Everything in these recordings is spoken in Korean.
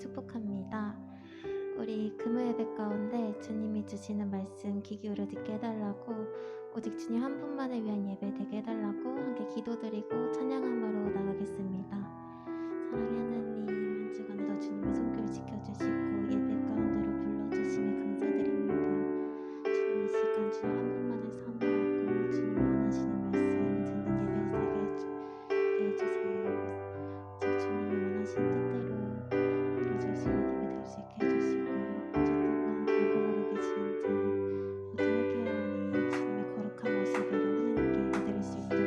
축복합니다. 우리 금요 예배 가운데 주님이 주시는 말씀 귀 기울여 듣게 해달라고, 오직 주님 한 분만을 위한 예배 되게 해달라고 함께 기도드리고 찬양함으로 나가겠습니다. 사랑의 하나님, 한 주간도 주님의 손길 지켜주시고 예배 가운데로 불러주심에 감사드립니다. 주님 이 시간 주님 한 분만을 사모하고 주님이 원하시는 말씀 듣는 예배 되게 해주세요. 오직 주님이 원하시는 뜻대로 이루어질 수 있는 예배 될 수 있게 해주시고, 어쨌든 불구하고 계신지 모든 회개하오니 주님의 거룩한 모습으로 하나님께 예배드릴 수 있도록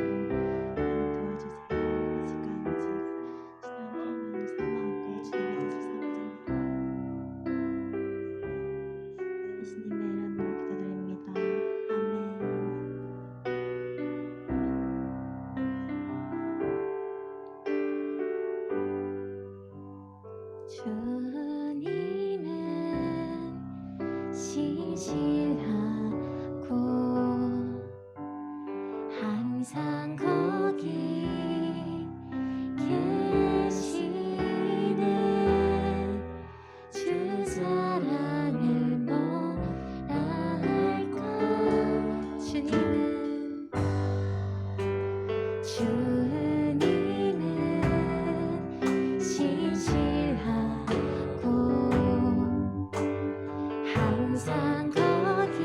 하나님 도와주세요. 이 시간 오직 주님 한 분만을 사모하고 주님의 뜻을 삼습니다. 예수님의 이름으로 기도드립니다. 아멘. 주님은 신실하고 항상 거기 계시네. 주 사랑을 뭐라 할까. 주님은 신실하고 항상 거기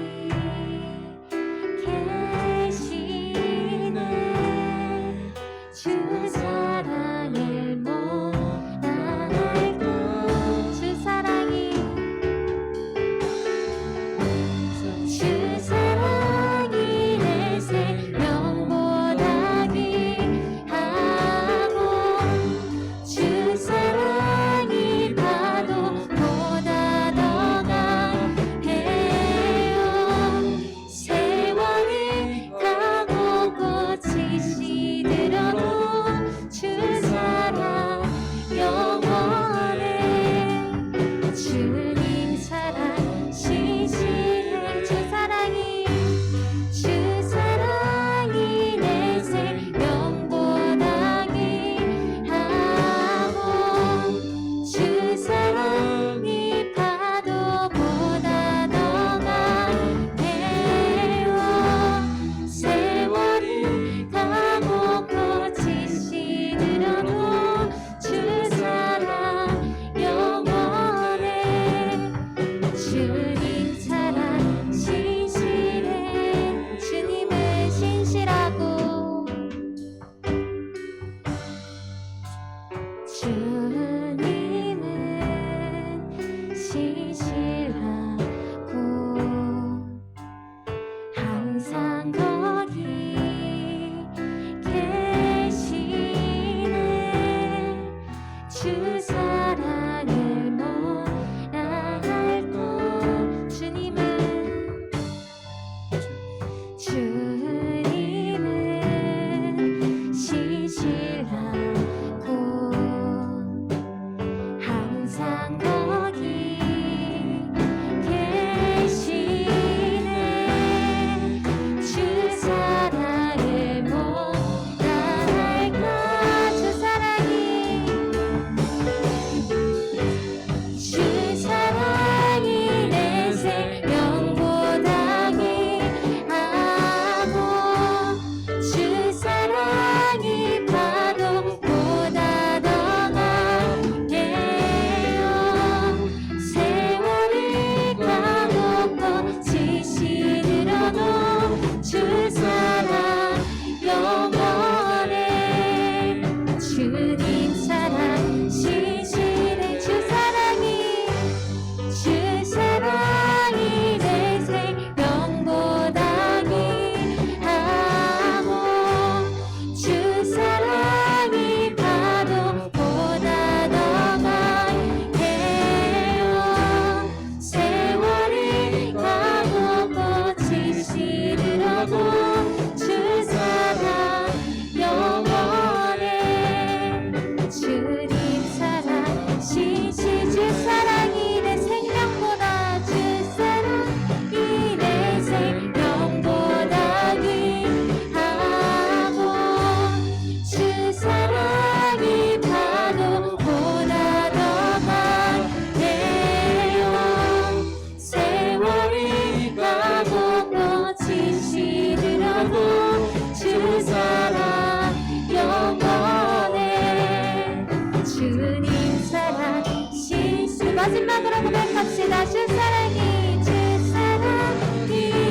마지막으로 고백합시다. 주 사랑이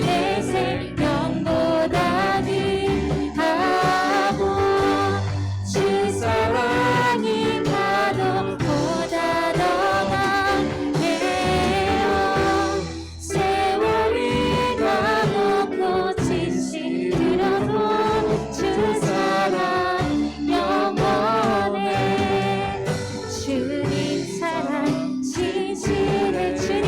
내 생명보다 귀하고 주 사랑이 파도보다 더 강해요. 세월이 가고 꽃이 들어도 주 사랑 영원해. 주님 사랑 진실해. 주님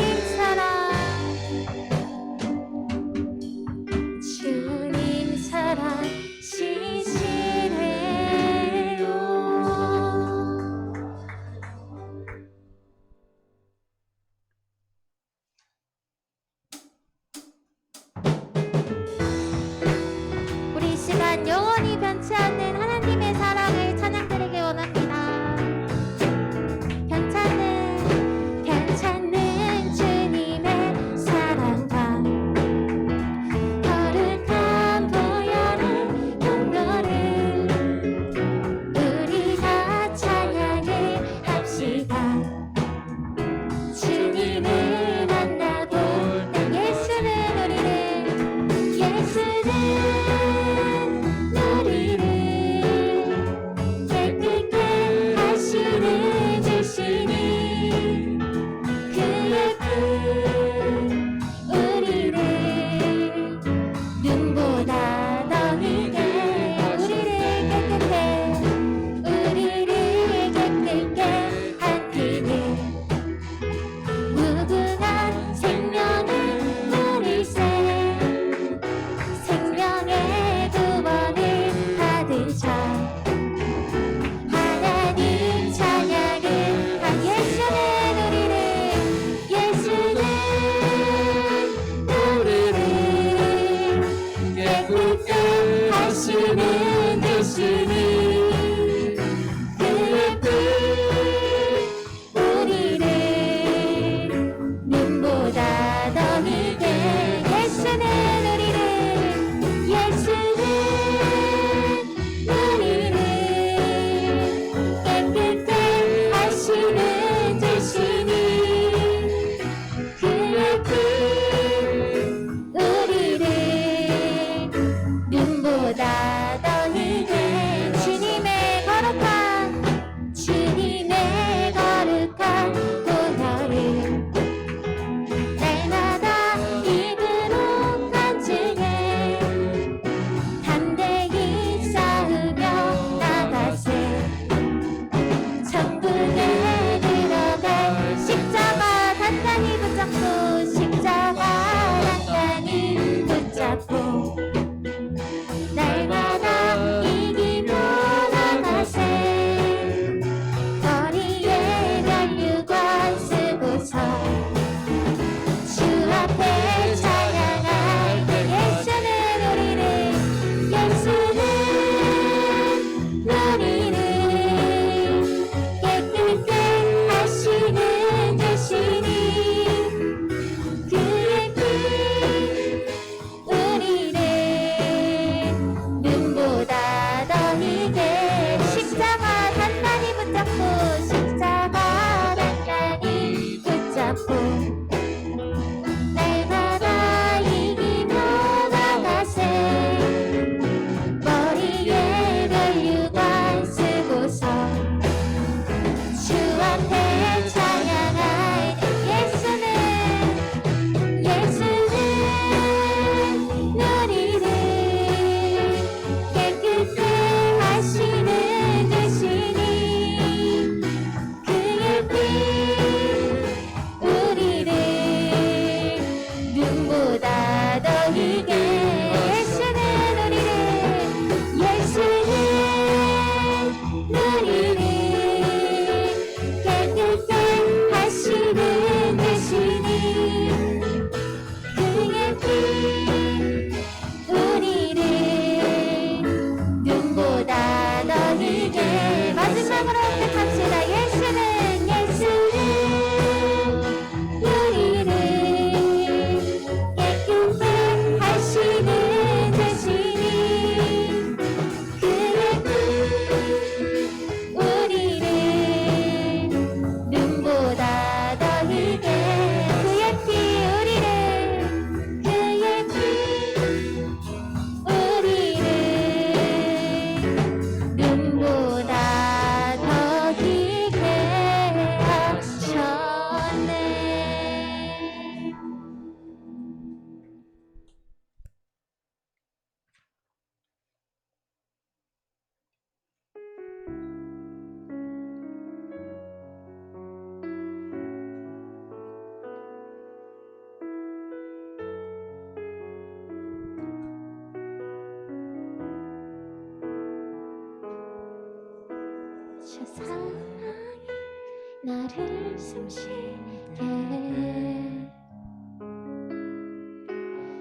숨쉬게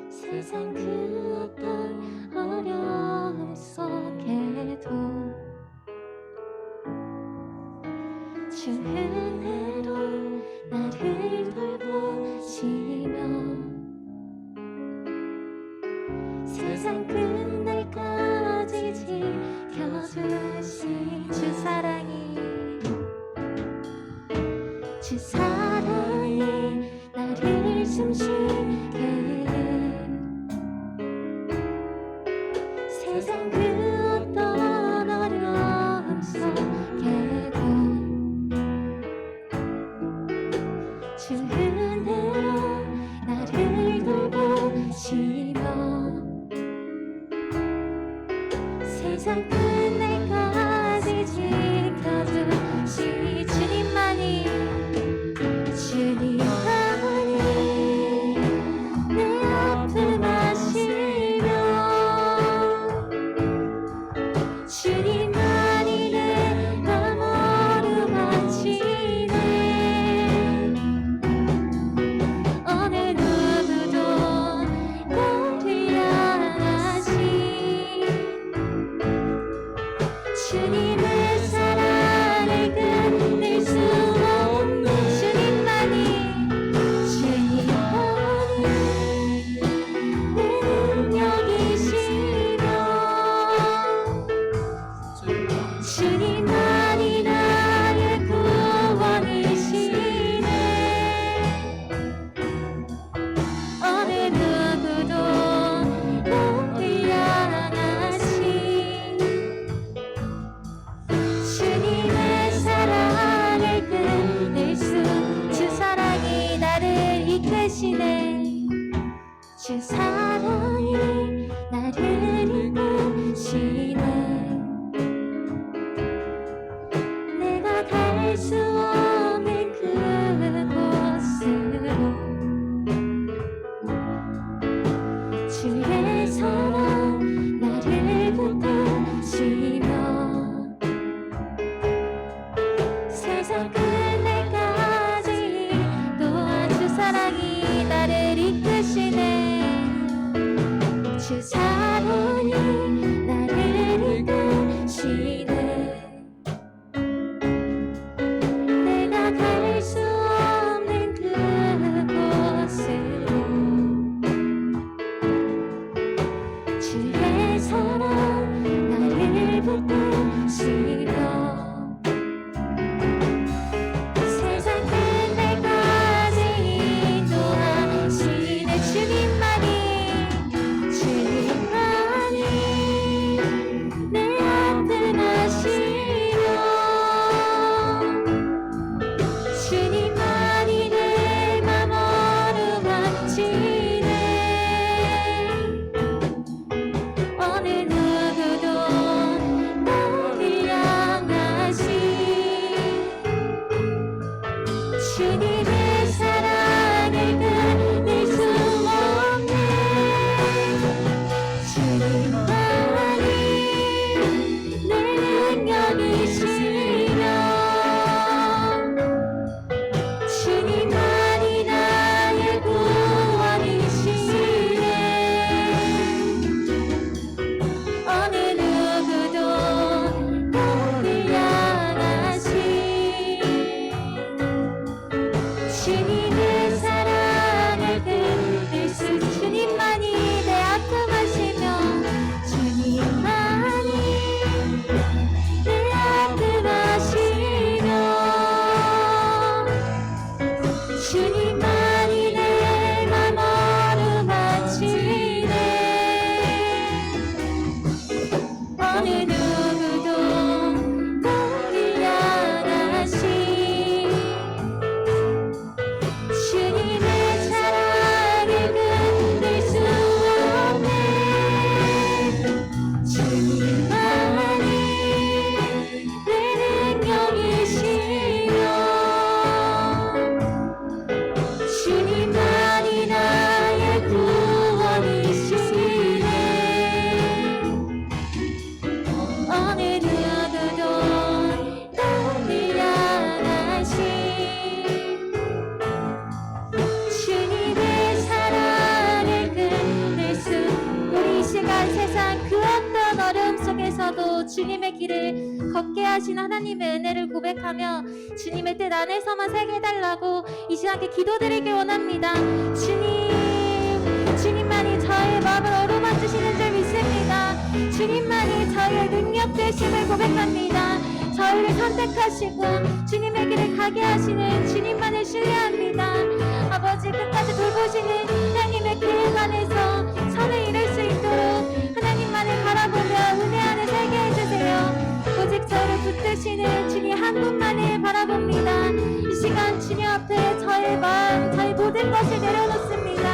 세상 그 어떤 어려움 속에도 주 은혜로 나를 돌보시며 세상 끝날까지 지켜주신 주 사랑이 나를 숨쉬게 세상 그 어떤 어려움 속에도 주 은혜로 나를 돌보시며 세상 끝날까지 지켜주시 주님만이 내 아픔 아시며 주님만이 내 맘 어루만지네 어느 누구도 나를 향하시 주님의 사랑을 끝낼 수 없는 주님만이 내 능력이시며 주님만이 나의 구원이시네 어느 누구도 나를 향하시 주님의 사랑을 끝낼 수 주 사랑이 나를 이끄시네 주 사랑이 나를 이끄시네 내가 갈 수 없는 그곳으로 주의 사랑 나를 붙드시며 세상 끝날까지 또한 주 사랑이 나를 이끄시네 주 사랑이 나를 이끄시네 내가 갈 수 없는 그곳으로 주의 사랑 나를 붙드시며 세상 끝날까지 인도하시네 주님만이 내 아픔 아시며 주님만이 내 맘 어루만지네 어느 누구도 나를 향하시 주님의 사랑을 끝낼 수 없네 주님만이 내 능력이시며 주님만이 나의 구원이시네 어느 누구도 나를 향하시 주님의 사랑을 끝낼 수 주님만이 내 아픔 아시며 주님만이 내 아픔 아시며 주님만이 내 맘 어루만지네 어느 누구도 나를 향하시 주님의 길을 걷게 하신 하나님의 은혜를 고백하며 주님의 뜻 안에서만 살게 해달라고 이 시간에 기도드리길 원합니다. 주님만이 저의 마음을 어루만지시는 줄 믿습니다. 주님만이 저의 능력 되심을 고백합니다. 저희를 선택하시고 주님의 길을 가게 하시는 주님만을 신뢰합니다. 아버지, 끝까지 돌보시는 하나님의 계획 안에서 선을 이룰 수 있도록 하나님만을 바라보며 은혜 안에 살게 해주세요. 오직 저를 붙드시는 주님 한 분만을 바라봅니다. 이 시간 주님 앞에 저의 마음, 저의 모든 것을 내려놓습니다.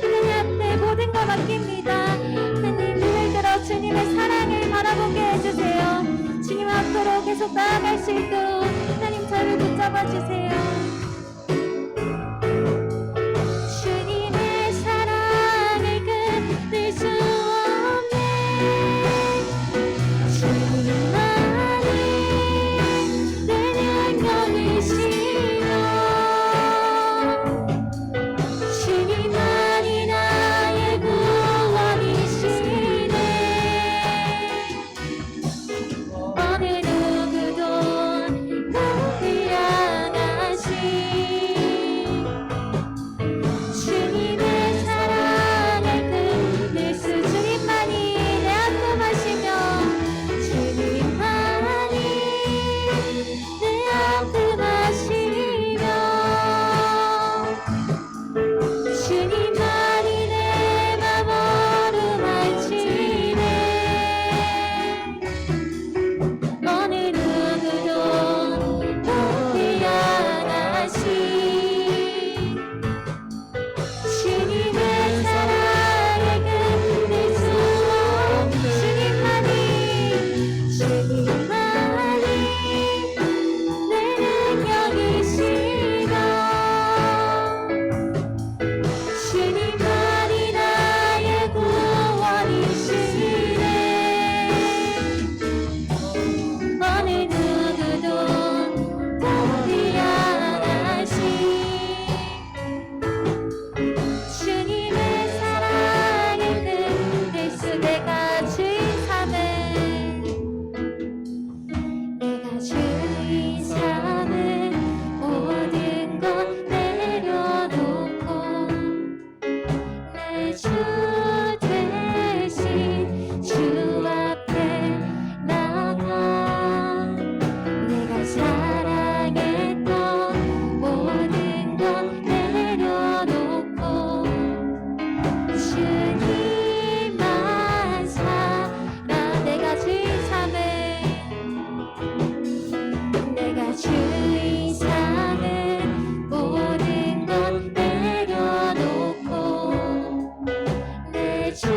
하나님 앞에 모든 걸 맡깁니다. 하나님, 눈을 들어 주님의 사랑을 바라보게 해주세요. 주님 앞으로 계속 나아갈 수 있도록 하나님 저를 붙잡아 주세요. 주님의 사랑을 끊을 수 없네. 주님만이 내 능력이시며 주님만이 나의 구원이시네. 어느 누구도 나를 향하신 주님의 사랑을 끊을 수 주님만이 내 안금하시며 주님만이 내 안금하시며 주님만이 내 맘 어루만지네. 어느 누구도 나를 향하신 주님의 사랑을 끊을 수 없는 주님만이 내 능력이시며 주님만이 나의 구원이시네. 어느 누구도 나를 향하신 주님의 사랑을 끊을 수 내가 주인 삼은 모든 것 내려놓고 내 주 대신 주 앞에 나가 내가 사랑했던 모든 것 내려놓고 주님만 살아. 내가 주인 삼은 모든 것 내려놓고 내 주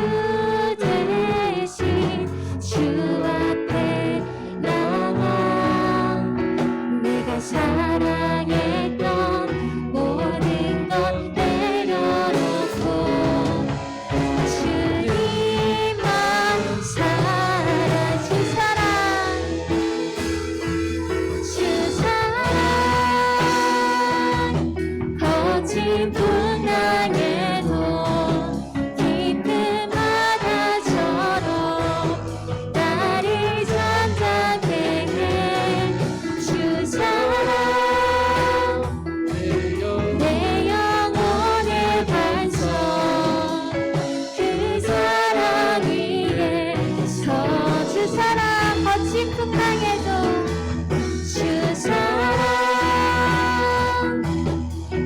대신 주 앞에 나와 내가 사랑했던 모든 것 내려놓고 주님만 살아. 주 사랑 거친 풍랑에도 깊은 바다처럼 나를 잠잠케 해. 주 사랑 내 영혼의 반석 그 사랑 위에 서. 주 사랑 거친 풍랑에도 주 사랑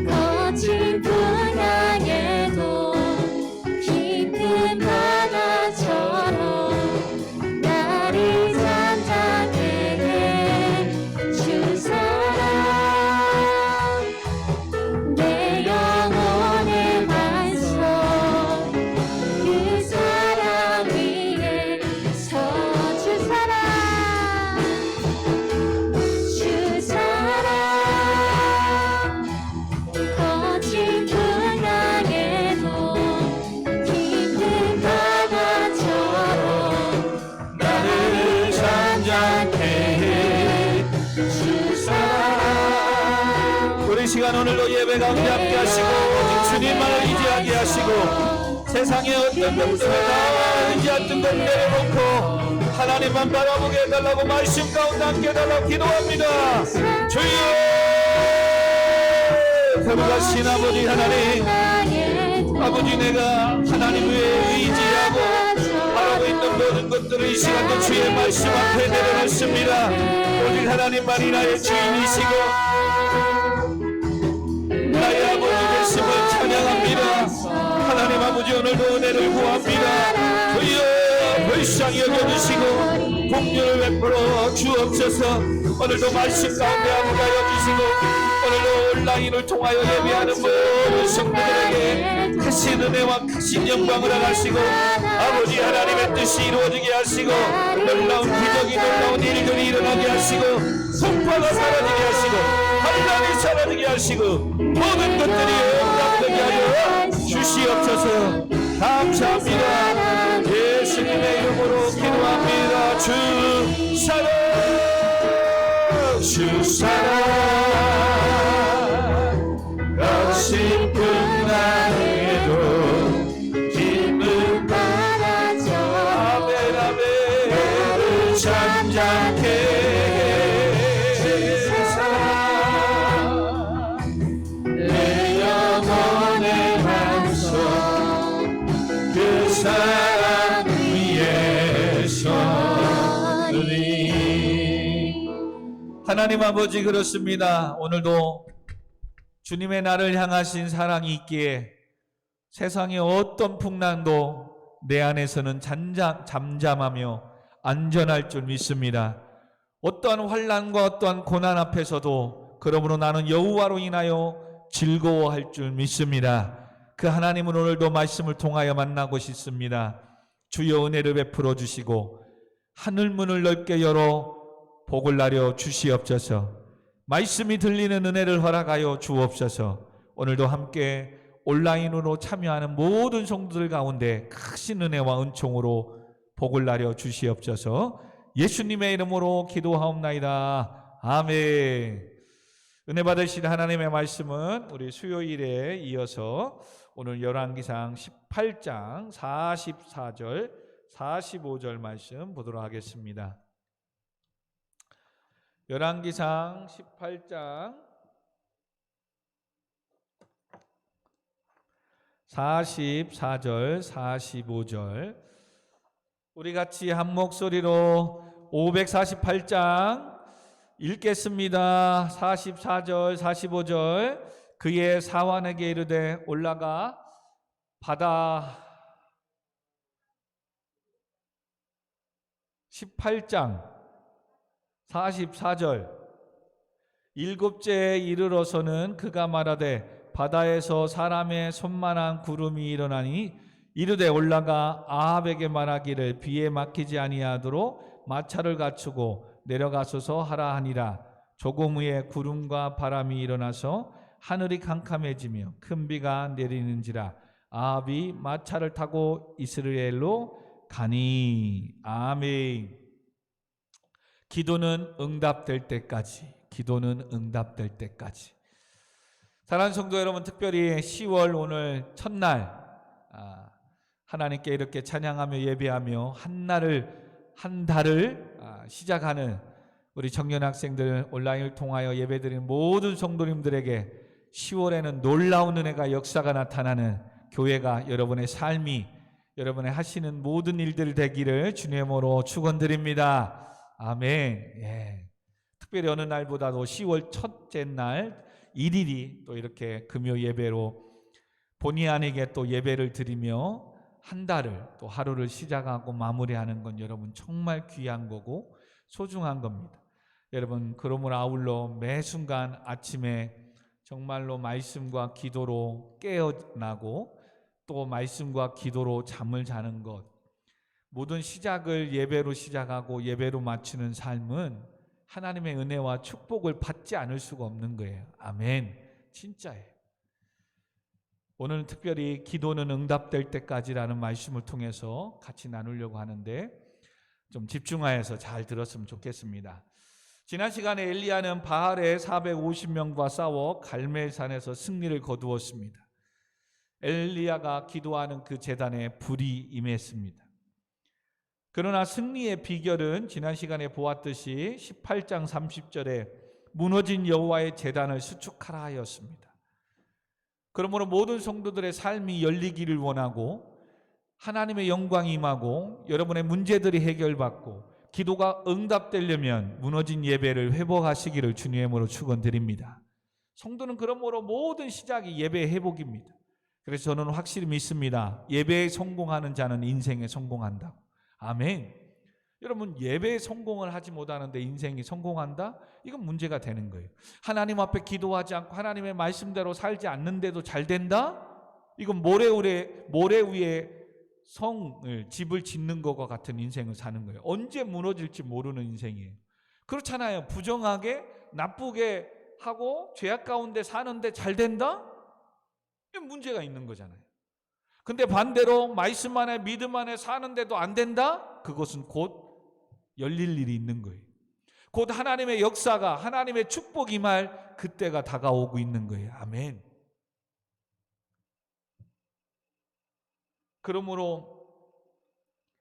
거친 풍랑에도 깊은 바다처럼 나를 잠잠케 해. 주 사랑 내 영혼의 반석 그 사랑 위에 서. 주 사랑 거친 풍랑에도 깊은 바다처럼 나를 잠잠케 해. 주 사랑. 우리 시간 오늘도 예배 가운데 함께 하시고 오직 주님만을 의지하게 하시고 세상의 어떤 것들을 다 의지했던 것 내려놓고 하나님만 바라보게 해달라고 말씀 가운데 함께 해달라고 기도합니다. 주여 거룩하신 아버지 하나님, 아버지 내가 하나님 외에 의지하고 바라고 있는 모든 것들을 이 시간도 주의 말씀 앞에 내려놓습니다. 오직 하나님만이 나의 주인이시고 나의 아버지 되심을 찬양합니다. 하나님 아버지 오늘도 은혜를 구합니다. 주여 불쌍히 여겨주시고 공유를 베풀어 주옵소서. 오늘도 말씀 가운데 함께하여 주시고 오늘도 온라인을 통하여 예배하는 모든 성도들에게 크신 은혜와 크신 영광을 하시고 아버지 하나님의 뜻이 이루어지게 하시고 놀라운 기적이 놀라운 일들이 일어나게 하시고 풍파가 사라지게 하시고 환난이 사라지게 하시고 모든 것들이 응답되게 하여 주시옵소서. 감사합니다. 예수님의 이름으로 기도합니다. 주 사랑 주 사랑 가신 풍랑에도 힘을 받아줘. 아멘 아멘. 배를 잠잠케 해사 내 영혼의 반석 그 사랑 위에 서리. 하나님 아버지 그렇습니다. 오늘도 주님의 나를 향하신 사랑이 있기에 세상의 어떤 풍랑도 내 안에서는 잠잠하며 안전할 줄 믿습니다. 어떠한 환난과 어떠한 고난 앞에서도 그러므로 나는 여호와로 인하여 즐거워할 줄 믿습니다. 그 하나님은 오늘도 말씀을 통하여 만나고 싶습니다. 주여 은혜를 베풀어 주시고 하늘 문을 넓게 열어 복을 나려 주시옵소서. 말씀이 들리는 은혜를 허락하여 주옵소서. 오늘도 함께 온라인으로 참여하는 모든 성도들 가운데 크신 은혜와 은총으로 복을 나려 주시옵소서. 예수님의 이름으로 기도하옵나이다. 아멘. 은혜 받으신 하나님의 말씀은 우리 수요일에 이어서 오늘 열왕기상 18장 44절 45절 말씀 보도록 하겠습니다. 열왕기상 18장 44절 45절 우리 같이 한 목소리로 548장 읽겠습니다. 44절 45절 그의 사환에게 이르되 올라가 바다 18장 44절 일곱째에 이르러서는 그가 말하되 바다에서 사람의 손만한 구름이 일어나니 이르되 올라가 아합에게 말하기를 비에 막히지 아니하도록 마차를 갖추고 내려가소서 하라 하니라. 조금 후에 구름과 바람이 일어나서 하늘이 캄캄해지며 큰 비가 내리는지라 아합이 마차를 타고 이스라엘로 가니. 아멘. 기도는 응답될 때까지, 기도는 응답될 때까지. 사랑하는 성도 여러분, 특별히 10월 오늘 첫날 하나님께 이렇게 찬양하며 예배하며 한 달을 시작하는 우리 청년 학생들 온라인을 통하여 예배드리는 모든 성도님들에게 10월에는 놀라운 은혜가 역사가 나타나는 교회가 여러분의 삶이 여러분의 하시는 모든 일들 되기를 주님으로 축원드립니다. 아멘. 예. 특별히 어느 날보다도 10월 첫째 날 1일이 또 이렇게 금요 예배로 본의 아니게 또 예배를 드리며 한 달을 또 하루를 시작하고 마무리하는 건 여러분 정말 귀한 거고 소중한 겁니다. 여러분 그러므로 아울러 매 순간 아침에 정말로 말씀과 기도로 깨어나고 또 말씀과 기도로 잠을 자는 것, 모든 시작을 예배로 시작하고 예배로 마치는 삶은 하나님의 은혜와 축복을 받지 않을 수가 없는 거예요. 아멘. 진짜예요. 오늘은 특별히 기도는 응답될 때까지라는 말씀을 통해서 같이 나누려고 하는데 좀 집중하여서 잘 들었으면 좋겠습니다. 지난 시간에 엘리야는 바알의 450명과 싸워 갈멜산에서 승리를 거두었습니다. 엘리야가 기도하는 그 제단에 불이 임했습니다. 그러나 승리의 비결은 지난 시간에 보았듯이 18장 30절에 무너진 여호와의 제단을 수축하라 하였습니다. 그러므로 모든 성도들의 삶이 열리기를 원하고 하나님의 영광이 임하고 여러분의 문제들이 해결받고 기도가 응답되려면 무너진 예배를 회복하시기를 주님의 이름으로 축원드립니다. 성도는 그러므로 모든 시작이 예배의 회복입니다. 그래서 저는 확실히 믿습니다. 예배에 성공하는 자는 인생에 성공한다. 아멘. 여러분, 예배에 성공을 하지 못하는데 인생이 성공한다? 이건 문제가 되는 거예요. 하나님 앞에 기도하지 않고 하나님의 말씀대로 살지 않는데도 잘 된다? 이건 모래 위에 성을 집을 짓는 것과 같은 인생을 사는 거예요. 언제 무너질지 모르는 인생이에요. 그렇잖아요. 부정하게 나쁘게 하고 죄악 가운데 사는데 잘 된다? 이건 문제가 있는 거잖아요. 근데 반대로 말씀 안에 믿음 안에 사는데도 안 된다? 그것은 곧 열릴 일이 있는 거예요. 곧 하나님의 역사가, 하나님의 축복이 임할 그때가 다가오고 있는 거예요. 아멘. 그러므로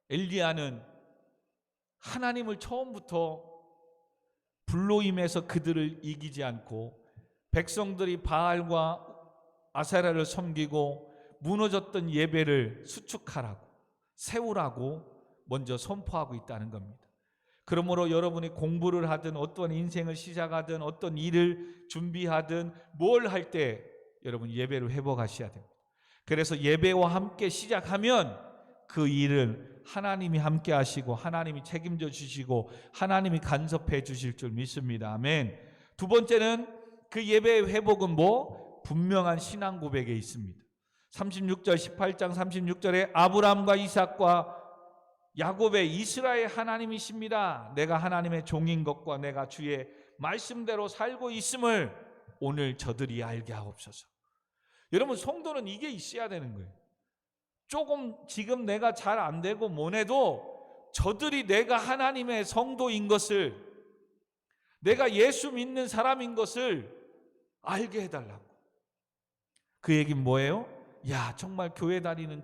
엘리야는 하나님을 처음부터 불로 임해서 그들을 이기지 않고 백성들이 바알과 아세라를 섬기고 무너졌던 예배를 수축하라고, 세우라고 먼저 선포하고 있다는 겁니다. 그러므로 여러분이 공부를 하든 어떤 인생을 시작하든 어떤 일을 준비하든 뭘 할 때 여러분 예배를 회복하셔야 됩니다. 그래서 예배와 함께 시작하면 그 일을 하나님이 함께 하시고 하나님이 책임져 주시고 하나님이 간섭해 주실 줄 믿습니다. 아멘. 두 번째는 그 예배의 회복은 분명한 신앙 고백에 있습니다. 36절 18장 36절에 아브라함과 이삭과 야곱의 이스라엘 하나님이십니다. 내가 하나님의 종인 것과 내가 주의 말씀대로 살고 있음을 오늘 저들이 알게 하옵소서. 여러분, 성도는 이게 있어야 되는 거예요. 조금 지금 내가 잘 안 되고 뭐래도 저들이 내가 하나님의 성도인 것을, 내가 예수 믿는 사람인 것을 알게 해달라고. 그 얘기는 뭐예요? 야, 정말 교회 다니는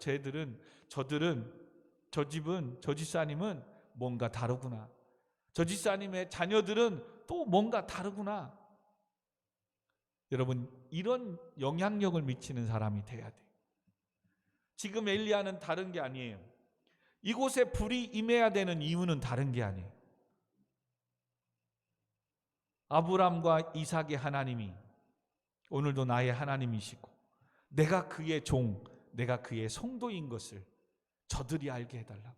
저 집은, 저 집사님은 뭔가 다르구나. 저 집사님의 자녀들은 또 뭔가 다르구나. 여러분, 이런 영향력을 미치는 사람이 돼야 돼요. 지금 엘리야는 다른 게 아니에요. 이곳에 불이 임해야 되는 이유는 다른 게 아니에요. 아브라함과 이삭의 하나님이 오늘도 나의 하나님이시고 내가 그의 종, 내가 그의 성도인 것을 저들이 알게 해달라고.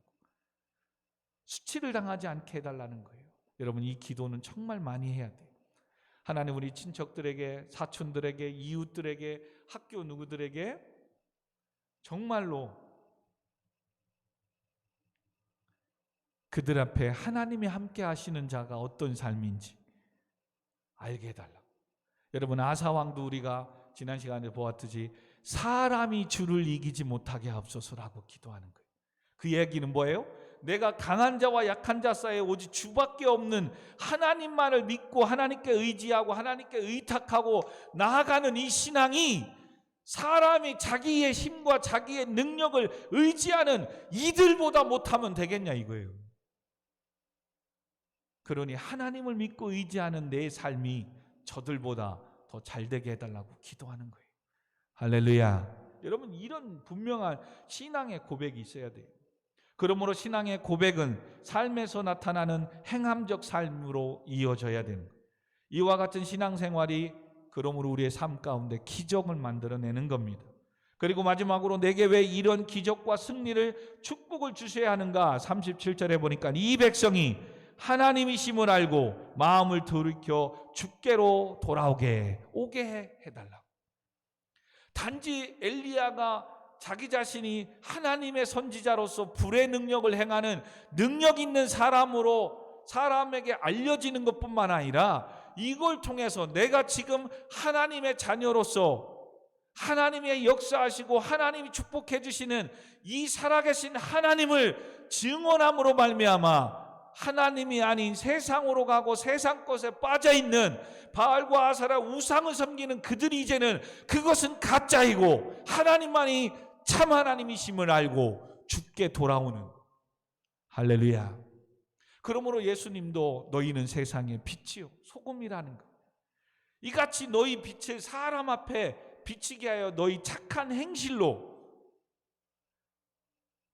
수치를 당하지 않게 해달라는 거예요. 여러분, 이 기도는 정말 많이 해야 돼요. 하나님, 우리 친척들에게, 사촌들에게, 이웃들에게, 학교 누구들에게 정말로 그들 앞에 하나님이 함께 하시는 자가 어떤 삶인지 알게 해달라고. 여러분, 아사왕도 우리가 지난 시간에 보았듯이 사람이 주를 이기지 못하게 하옵소서라고 기도하는 거예요. 그 얘기는 뭐예요? 내가 강한 자와 약한 자 사이에 오직 주밖에 없는 하나님만을 믿고 하나님께 의지하고 하나님께 의탁하고 나아가는 이 신앙이 사람이 자기의 힘과 자기의 능력을 의지하는 이들보다 못하면 되겠냐 이거예요. 그러니 하나님을 믿고 의지하는 내 삶이 저들보다 더 잘되게 해달라고 기도하는 거예요. 할렐루야. 여러분, 이런 분명한 신앙의 고백이 있어야 돼요. 그러므로 신앙의 고백은 삶에서 나타나는 행함적 삶으로 이어져야 되는 거예요. 이와 같은 신앙생활이 그러므로 우리의 삶 가운데 기적을 만들어내는 겁니다. 그리고 마지막으로 내게 왜 이런 기적과 승리를 축복을 주셔야 하는가? 37절에 보니까 이 백성이 하나님이심을 알고 마음을 돌이켜 주께로 오게 해달라고. 단지 엘리야가 자기 자신이 하나님의 선지자로서 불의 능력을 행하는 능력 있는 사람으로 사람에게 알려지는 것뿐만 아니라 이걸 통해서 내가 지금 하나님의 자녀로서 하나님의 역사하시고 하나님이 축복해 주시는 이 살아계신 하나님을 증언함으로 말미암아 하나님이 아닌 세상으로 가고 세상 것에 빠져있는 바알과 아세라 우상을 섬기는 그들이 이제는 그것은 가짜이고 하나님만이 참 하나님이심을 알고 주께 돌아오는, 할렐루야. 그러므로 예수님도 너희는 세상의 빛이요 소금이라는 것. 이같이 너희 빛을 사람 앞에 비치게 하여 너희 착한 행실로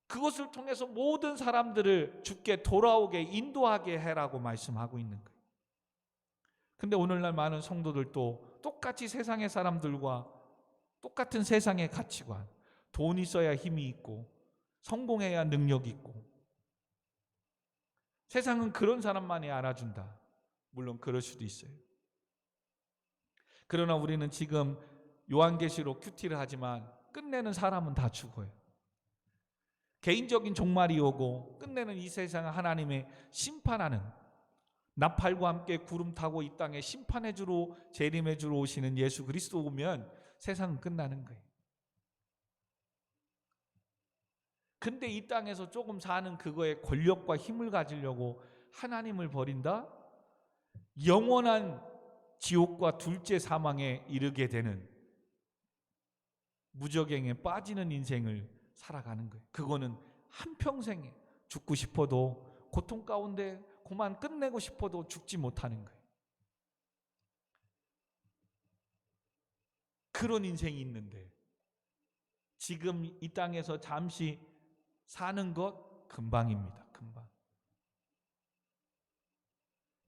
그것을 통해서 모든 사람들을 주께 돌아오게 인도하게 해라고 말씀하고 있는 거예요. 근데 오늘날 많은 성도들도 똑같이 세상의 사람들과 똑같은 세상의 가치관, 돈 있어야 힘이 있고 성공해야 능력이 있고 세상은 그런 사람만이 알아준다. 물론 그럴 수도 있어요. 그러나 우리는 지금 요한계시록 큐티를 하지만 끝내는 사람은 다 죽어요. 개인적인 종말이 오고 끝내는 이 세상을 하나님의 심판하는 나팔과 함께 구름 타고 이 땅에 심판해 주러 재림해 주러 오시는 예수 그리스도 오면 세상은 끝나는 거예요. 근데 이 땅에서 조금 사는 그거에 권력과 힘을 가지려고 하나님을 버린다? 영원한 지옥과 둘째 사망에 이르게 되는 무적행에 빠지는 인생을 살아가는 거예요. 그거는 한평생에 죽고 싶어도 고통 가운데 그만 끝내고 싶어도 죽지 못하는 거예요. 그런 인생이 있는데 지금 이 땅에서 잠시 사는 것 금방입니다. 금방.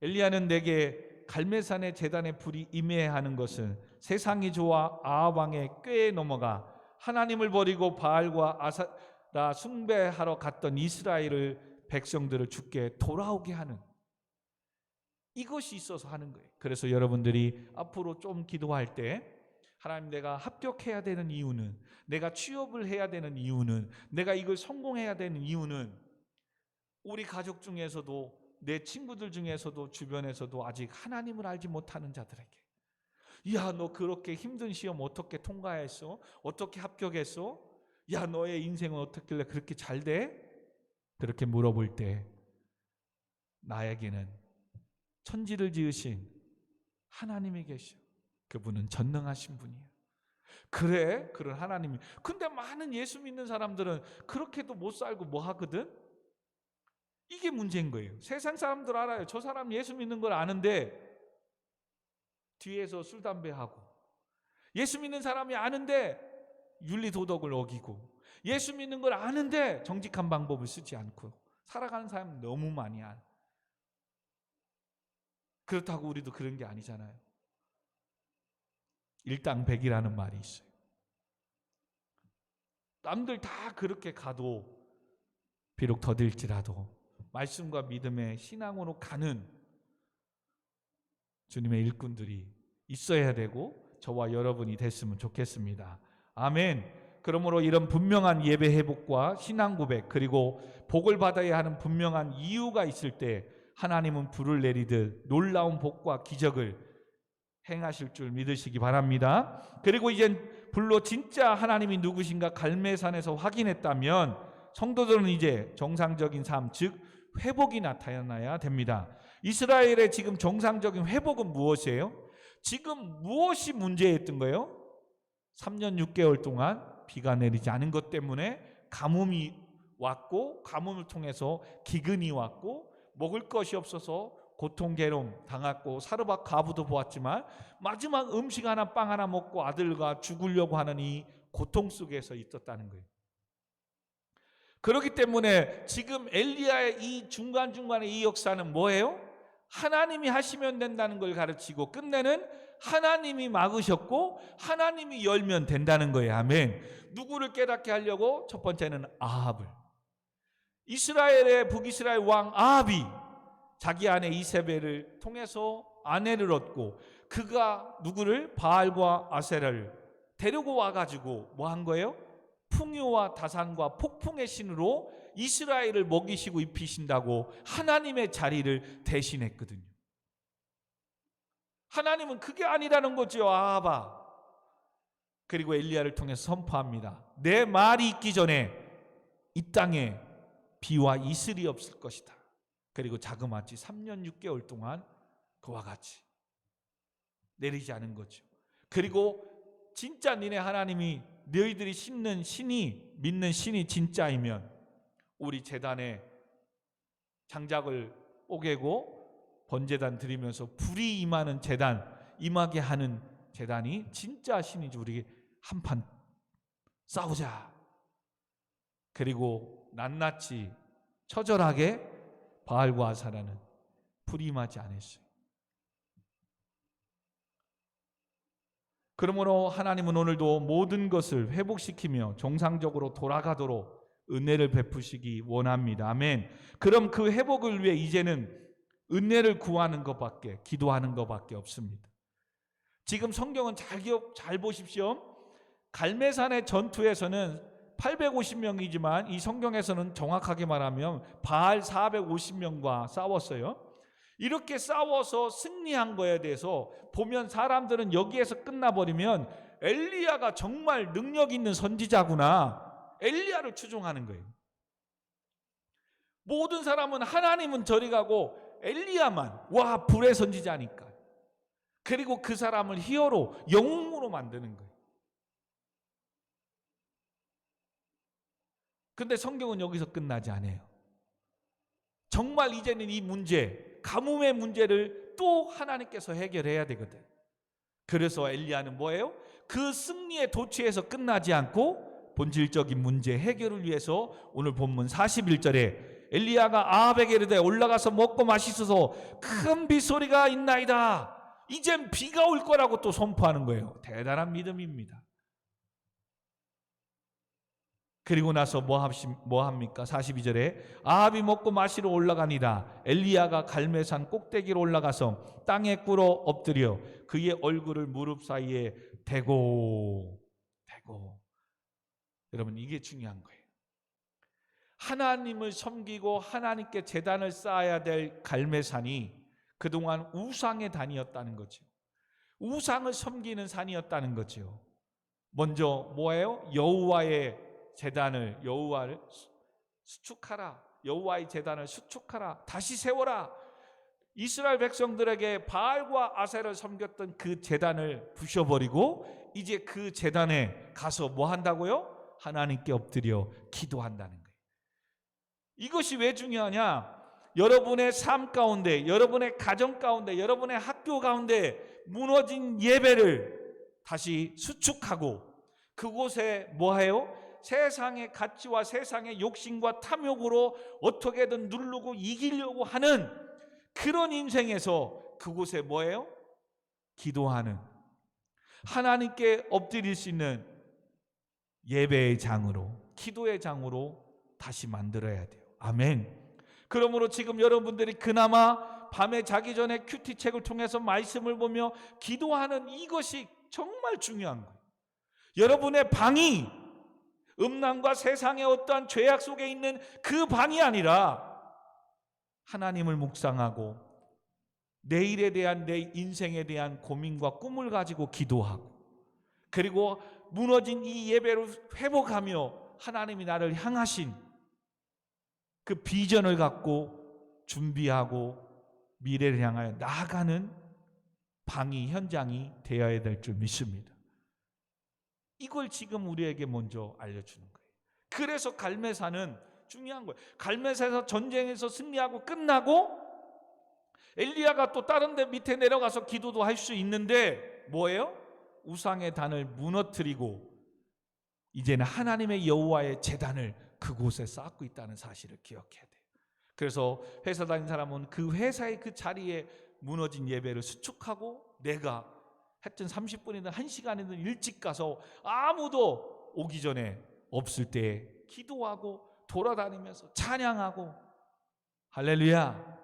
엘리야는 내게 갈멜산의 제단에 불이 임해야 하는 것은 세상이 좋아 아합 왕의 꾀에 넘어가 하나님을 버리고 바알과 아사라 숭배하러 갔던 이스라엘을 백성들을 주께 돌아오게 하는 이것이 있어서 하는 거예요. 그래서 여러분들이 앞으로 좀 기도할 때 하나님 내가 합격해야 되는 이유는, 내가 취업을 해야 되는 이유는, 내가 이걸 성공해야 되는 이유는 우리 가족 중에서도 내 친구들 중에서도 주변에서도 아직 하나님을 알지 못하는 자들에게 야, 너 그렇게 힘든 시험 어떻게 통과했어? 어떻게 합격했어? 야, 너의 인생은 어떻길래 그렇게 잘 돼? 그렇게 물어볼 때 나에게는 천지를 지으신 하나님이 계셔. 그분은 전능하신 분이에요. 그래? 그런 하나님이. 근데 많은 예수 믿는 사람들은 그렇게도 못 살고 뭐 하거든? 이게 문제인 거예요. 세상 사람들 알아요. 저 사람 예수 믿는 걸 아는데 뒤에서 술, 담배하고, 예수 믿는 사람이 아는데 윤리 도덕을 어기고, 예수 믿는 걸 아는데 정직한 방법을 쓰지 않고 살아가는 사람 너무 많이 안. 그렇다고 우리도 그런 게 아니잖아요. 일당백이라는 말이 있어요. 남들 다 그렇게 가도 비록 더딜지라도 말씀과 믿음의 신앙으로 가는 주님의 일꾼들이 있어야 되고 저와 여러분이 됐으면 좋겠습니다. 아멘. 그러므로 이런 분명한 예배 회복과 신앙 고백 그리고 복을 받아야 하는 분명한 이유가 있을 때 하나님은 불을 내리듯 놀라운 복과 기적을 행하실 줄 믿으시기 바랍니다. 그리고 이제 불로 진짜 하나님이 누구신가 갈멜산에서 확인했다면 성도들은 이제 정상적인 삶, 즉 회복이 나타나야 됩니다. 이스라엘의 지금 정상적인 회복은 무엇이에요? 지금 무엇이 문제였던 거예요? 3년 6개월 동안 비가 내리지 않은 것 때문에 가뭄이 왔고, 가뭄을 통해서 기근이 왔고, 먹을 것이 없어서 고통 괴로움 당했고, 사르밧 가부도 보았지만 마지막 음식 하나 빵 하나 먹고 아들과 죽으려고 하는 이 고통 속에서 있었다는 거예요. 그렇기 때문에 지금 엘리야의 이 중간중간의 이 역사는 뭐예요? 하나님이 하시면 된다는 걸 가르치고 끝내는 하나님이 막으셨고 하나님이 열면 된다는 거예요. 아멘. 누구를 깨닫게 하려고? 첫 번째는 아합을. 이스라엘의 북이스라엘 왕 아합이 자기 아내 이세벨을 통해서 아내를 얻고 그가 누구를? 바알과 아세라를 데리고 와가지고 뭐 한 거예요? 풍요와 다산과 폭풍의 신으로 이스라엘을 먹이시고 입히신다고 하나님의 자리를 대신했거든요. 하나님은 그게 아니라는 거죠. 아합아. 그리고 엘리야를 통해서 선포합니다. 내 말이 있기 전에 이 땅에 비와 이슬이 없을 것이다. 그리고 자그마치 3년 6개월 동안 그와 같이 내리지 않은 거죠. 그리고 진짜 니네 하나님이 너희들이 믿는 신이 진짜이면 우리 제단에 장작을 뽀개고 번제단 드리면서 불이 임하는 제단, 임하게 하는 제단이 진짜 신이지. 우리 한판 싸우자. 그리고 낱낱이 처절하게 바알과 아사라는 불이 임하지 않았어요. 그러므로 하나님은 오늘도 모든 것을 회복시키며 정상적으로 돌아가도록 은혜를 베푸시기 원합니다. 아멘. 그럼 그 회복을 위해 이제는 은혜를 구하는 것밖에, 기도하는 것밖에 없습니다. 지금 성경은 잘 보십시오. 갈매산의 전투에서는 850명이지만 이 성경에서는 정확하게 말하면 바알 450명과 싸웠어요. 이렇게 싸워서 승리한 거에 대해서 보면 사람들은 여기에서 끝나버리면 엘리야가 정말 능력 있는 선지자구나, 엘리야를 추종하는 거예요. 모든 사람은 하나님은 저리 가고 엘리야만 와 불의 선지자니까. 그리고 그 사람을 히어로, 영웅으로 만드는 거예요. 근데 성경은 여기서 끝나지 않아요. 정말 이제는 이 문제, 가뭄의 문제를 또 하나님께서 해결해야 되거든. 그래서 엘리야는 뭐예요? 그 승리에 도취해서 끝나지 않고 본질적인 문제 해결을 위해서 오늘 본문 41절에 엘리야가 아합에게 이르되 올라가서 먹고 마시소서, 큰 빗소리가 있나이다. 이젠 비가 올 거라고 또 선포하는 거예요. 대단한 믿음입니다. 그리고 나서 뭐 합니까? 42절에 아합이 먹고 마시러 올라가니라. 엘리야가 갈매산 꼭대기로 올라가서 땅에 꿇어 엎드려 그의 얼굴을 무릎 사이에 대고. 여러분, 이게 중요한 거예요. 하나님을 섬기고 하나님께 제단을 쌓아야 될 갈매산이 그동안 우상의 단이었다는 거죠. 우상을 섬기는 산이었다는 거죠. 먼저 뭐예요? 여호와의 제단을, 여호와를 수축하라. 여호와의 제단을 수축하라. 다시 세워라. 이스라엘 백성들에게 바알과 아세를 섬겼던 그 제단을 부셔버리고 이제 그 제단에 가서 뭐 한다고요? 하나님께 엎드려 기도한다는 거예요. 이것이 왜 중요하냐? 여러분의 삶 가운데, 여러분의 가정 가운데, 여러분의 학교 가운데 무너진 예배를 다시 수축하고 그곳에 뭐해요? 세상의 가치와 세상의 욕심과 탐욕으로 어떻게든 누르고 이기려고 하는 그런 인생에서 그곳에 뭐예요? 기도하는, 하나님께 엎드릴 수 있는 예배의 장으로, 기도의 장으로 다시 만들어야 돼요. 아멘. 그러므로 지금 여러분들이 그나마 밤에 자기 전에 큐티책을 통해서 말씀을 보며 기도하는 이것이 정말 중요한 거예요. 여러분의 방이 음란과 세상의 어떠한 죄악 속에 있는 그 방이 아니라 하나님을 묵상하고 내일에 대한, 내 인생에 대한 고민과 꿈을 가지고 기도하고, 그리고 무너진 이 예배를 회복하며 하나님이 나를 향하신 그 비전을 갖고 준비하고 미래를 향하여 나아가는 방이, 현장이 되어야 될 줄 믿습니다. 이걸 지금 우리에게 먼저 알려주는 거예요. 그래서 갈매산은 중요한 거예요. 갈매산에서 전쟁에서 승리하고 끝나고 엘리야가 또 다른 데 밑에 내려가서 기도도 할 수 있는데 뭐예요? 우상의 단을 무너뜨리고 이제는 하나님의 여호와의 제단을 그곳에 쌓고 있다는 사실을 기억해야 돼요. 그래서 회사 다니는 사람은 그 회사의 그 자리에 무너진 예배를 수축하고 내가 하여튼 30분이든 1시간이든 일찍 가서 아무도 오기 전에 없을 때 기도하고 돌아다니면서 찬양하고 할렐루야.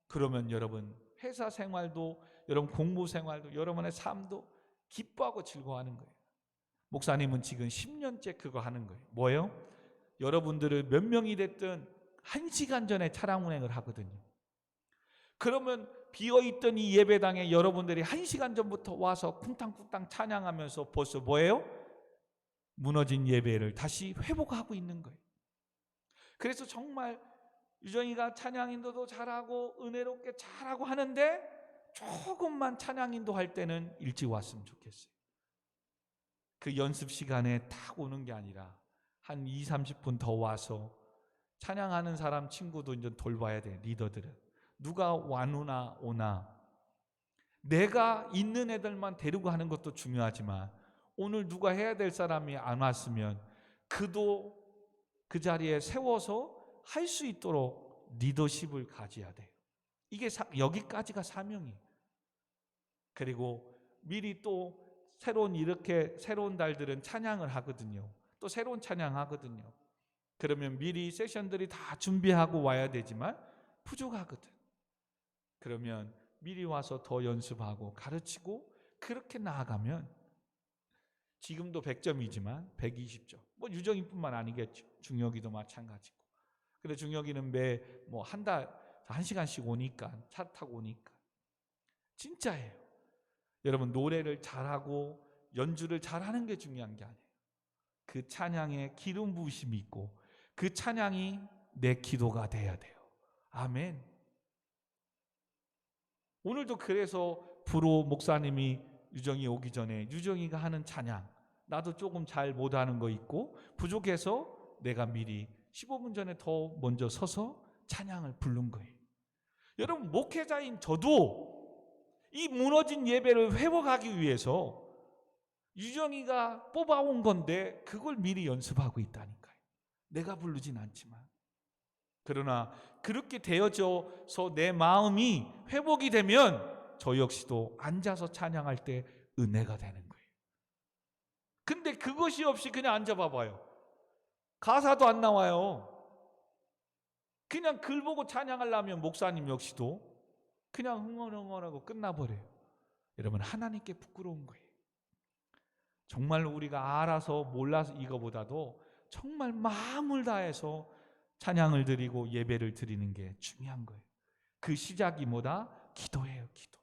그러면 여러분 회사 생활도, 여러분 공부 생활도, 여러분의 삶도 기뻐하고 즐거워하는 거예요. 목사님은 지금 10년째 그거 하는 거예요. 뭐예요? 여러분들을 몇 명이 됐든 1시간 전에 차량 운행을 하거든요. 그러면 비어있던 이 예배당에 여러분들이 1시간 전부터 와서 쿵탕쿵탕 찬양하면서 벌써 뭐예요? 무너진 예배를 다시 회복하고 있는 거예요. 그래서 정말 유정이가 찬양 인도도 잘하고 은혜롭게 잘하고 하는데 조금만 찬양 인도할 때는 일찍 왔으면 좋겠어요. 그 연습 시간에 딱 오는 게 아니라 한 20, 30분 더 와서 찬양하는 사람 친구도 이제 돌봐야 돼. 리더들은 누가 와누나 오나, 내가 있는 애들만 데리고 하는 것도 중요하지만 오늘 누가 해야 될 사람이 안 왔으면 그도 그 자리에 세워서 할 수 있도록 리더십을 가져야 돼요. 이게 여기까지가 사명이에요. 그리고 미리 또 새로운 달들은 찬양을 하거든요. 또 새로운 찬양하거든요. 그러면 미리 세션들이 다 준비하고 와야 되지만 부족하거든. 그러면 미리 와서 더 연습하고 가르치고 그렇게 나아가면 지금도 100점이지만 120점. 뭐 유정이뿐만 아니겠죠. 중혁이도 마찬가지고. 근데 중혁이는 매 뭐 한 달 1시간씩 오니까, 차 타고 오니까 진짜예요. 여러분, 노래를 잘하고 연주를 잘하는 게 중요한 게 아니에요. 그 찬양에 기름 부으심이 있고 그 찬양이 내 기도가 돼야 돼요. 아멘. 오늘도 그래서 부로 목사님이 유정이 오기 전에 유정이가 하는 찬양, 나도 조금 잘 못하는 거 있고 부족해서 내가 미리 15분 전에 더 먼저 서서 찬양을 부른 거예요. 여러분, 목회자인 저도 이 무너진 예배를 회복하기 위해서 유정이가 뽑아온 건데 그걸 미리 연습하고 있다니까요. 내가 부르진 않지만. 그러나 그렇게 되어져서 내 마음이 회복이 되면 저 역시도 앉아서 찬양할 때 은혜가 되는 거예요. 근데 그것이 없이 그냥 앉아봐봐요. 가사도 안 나와요. 그냥 글 보고 찬양하려면 목사님 역시도 그냥 흥얼흥얼하고 끝나버려요. 여러분, 하나님께 부끄러운 거예요. 정말 우리가 알아서 몰라서 이거보다도 정말 마음을 다해서 찬양을 드리고 예배를 드리는 게 중요한 거예요. 그 시작이 뭐다? 기도예요. 기도.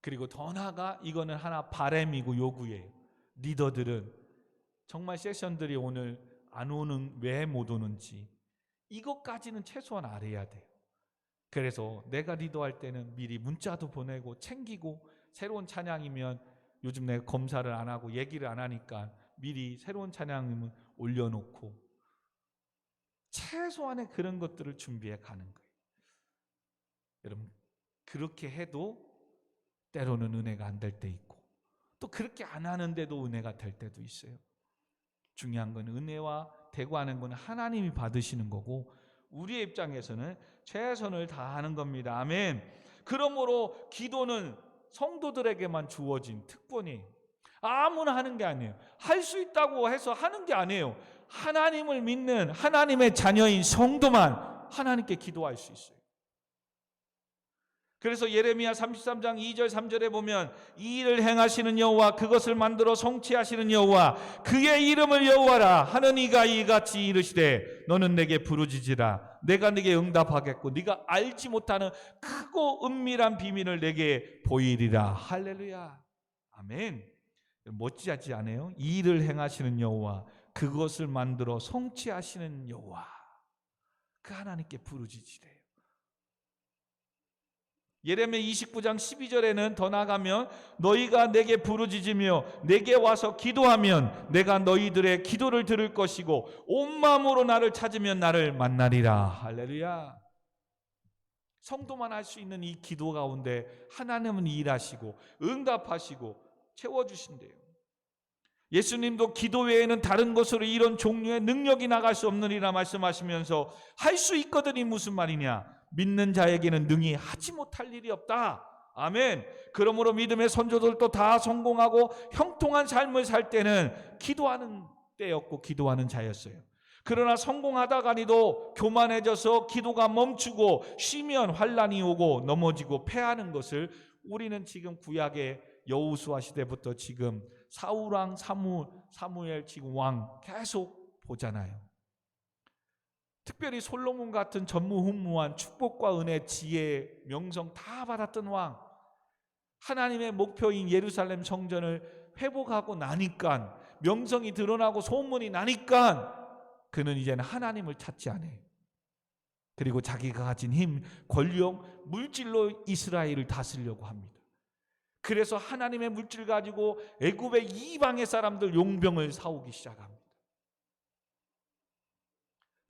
그리고 더 나아가 이거는 하나 바람이고 요구예요. 리더들은 정말 세션들이 오늘 안 오는, 왜 못 오는지 이것까지는 최소한 알아야 돼요. 그래서 내가 리더할 때는 미리 문자도 보내고 챙기고, 새로운 찬양이면 요즘 내가 검사를 안 하고 얘기를 안 하니까 미리 새로운 찬양이면 올려놓고 최소한의 그런 것들을 준비해 가는 거예요. 여러분, 그렇게 해도 때로는 은혜가 안 될 때 있고 또 그렇게 안 하는데도 은혜가 될 때도 있어요. 중요한 건 은혜와 대구하는 건 하나님이 받으시는 거고 우리의 입장에서는 최선을 다하는 겁니다. 아멘. 그러므로 기도는 성도들에게만 주어진 특권이에요. 아무나 하는 게 아니에요. 할 수 있다고 해서 하는 게 아니에요. 하나님을 믿는 하나님의 자녀인 성도만 하나님께 기도할 수 있어요. 그래서 예레미야 33장 2절 3절에 보면 이 일을 행하시는 여호와, 그것을 만들어 성취하시는 여호와, 그의 이름을 여호와라 하는 이가 이같이 이르시되 너는 내게 부르짖으라 내가 네게 응답하겠고 네가 알지 못하는 크고 은밀한 비밀을 내게 보이리라. 할렐루야. 아멘. 멋지지 않아요? 이 일을 행하시는 여호와, 그것을 만들어 성취하시는 여호와, 그 하나님께 부르짖으래요. 예레미야 29장 12절에는 더 나가면 너희가 내게 부르짖으며 내게 와서 기도하면 내가 너희들의 기도를 들을 것이고 온 마음으로 나를 찾으면 나를 만나리라. 할렐루야. 성도만 할 수 있는 이 기도 가운데 하나님은 일하시고 응답하시고 채워주신대요. 예수님도 기도 외에는 다른 것으로 이런 종류의 능력이 나갈 수 없느니라 말씀하시면서 할 수 있거든이 무슨 말이냐? 믿는 자에게는 능히 하지 못할 일이 없다. 아멘. 그러므로 믿음의 선조들도 다 성공하고 형통한 삶을 살 때는 기도하는 때였고 기도하는 자였어요. 그러나 성공하다가니도 교만해져서 기도가 멈추고 쉬면 환난이 오고 넘어지고 패하는 것을 우리는 지금 구약의 여호수아 시대부터 지금 사울왕, 사무엘 지금 왕 계속 보잖아요. 특별히 솔로몬 같은 전무후무한 축복과 은혜, 지혜, 명성 다 받았던 왕, 하나님의 목표인 예루살렘 성전을 회복하고 나니까, 명성이 드러나고 소문이 나니까 그는 이제는 하나님을 찾지 않아요. 그리고 자기가 가진 힘, 권력, 물질로 이스라엘을 다스리려고 합니다. 그래서 하나님의 물질 가지고 애굽의 이방의 사람들 용병을 사오기 시작합니다.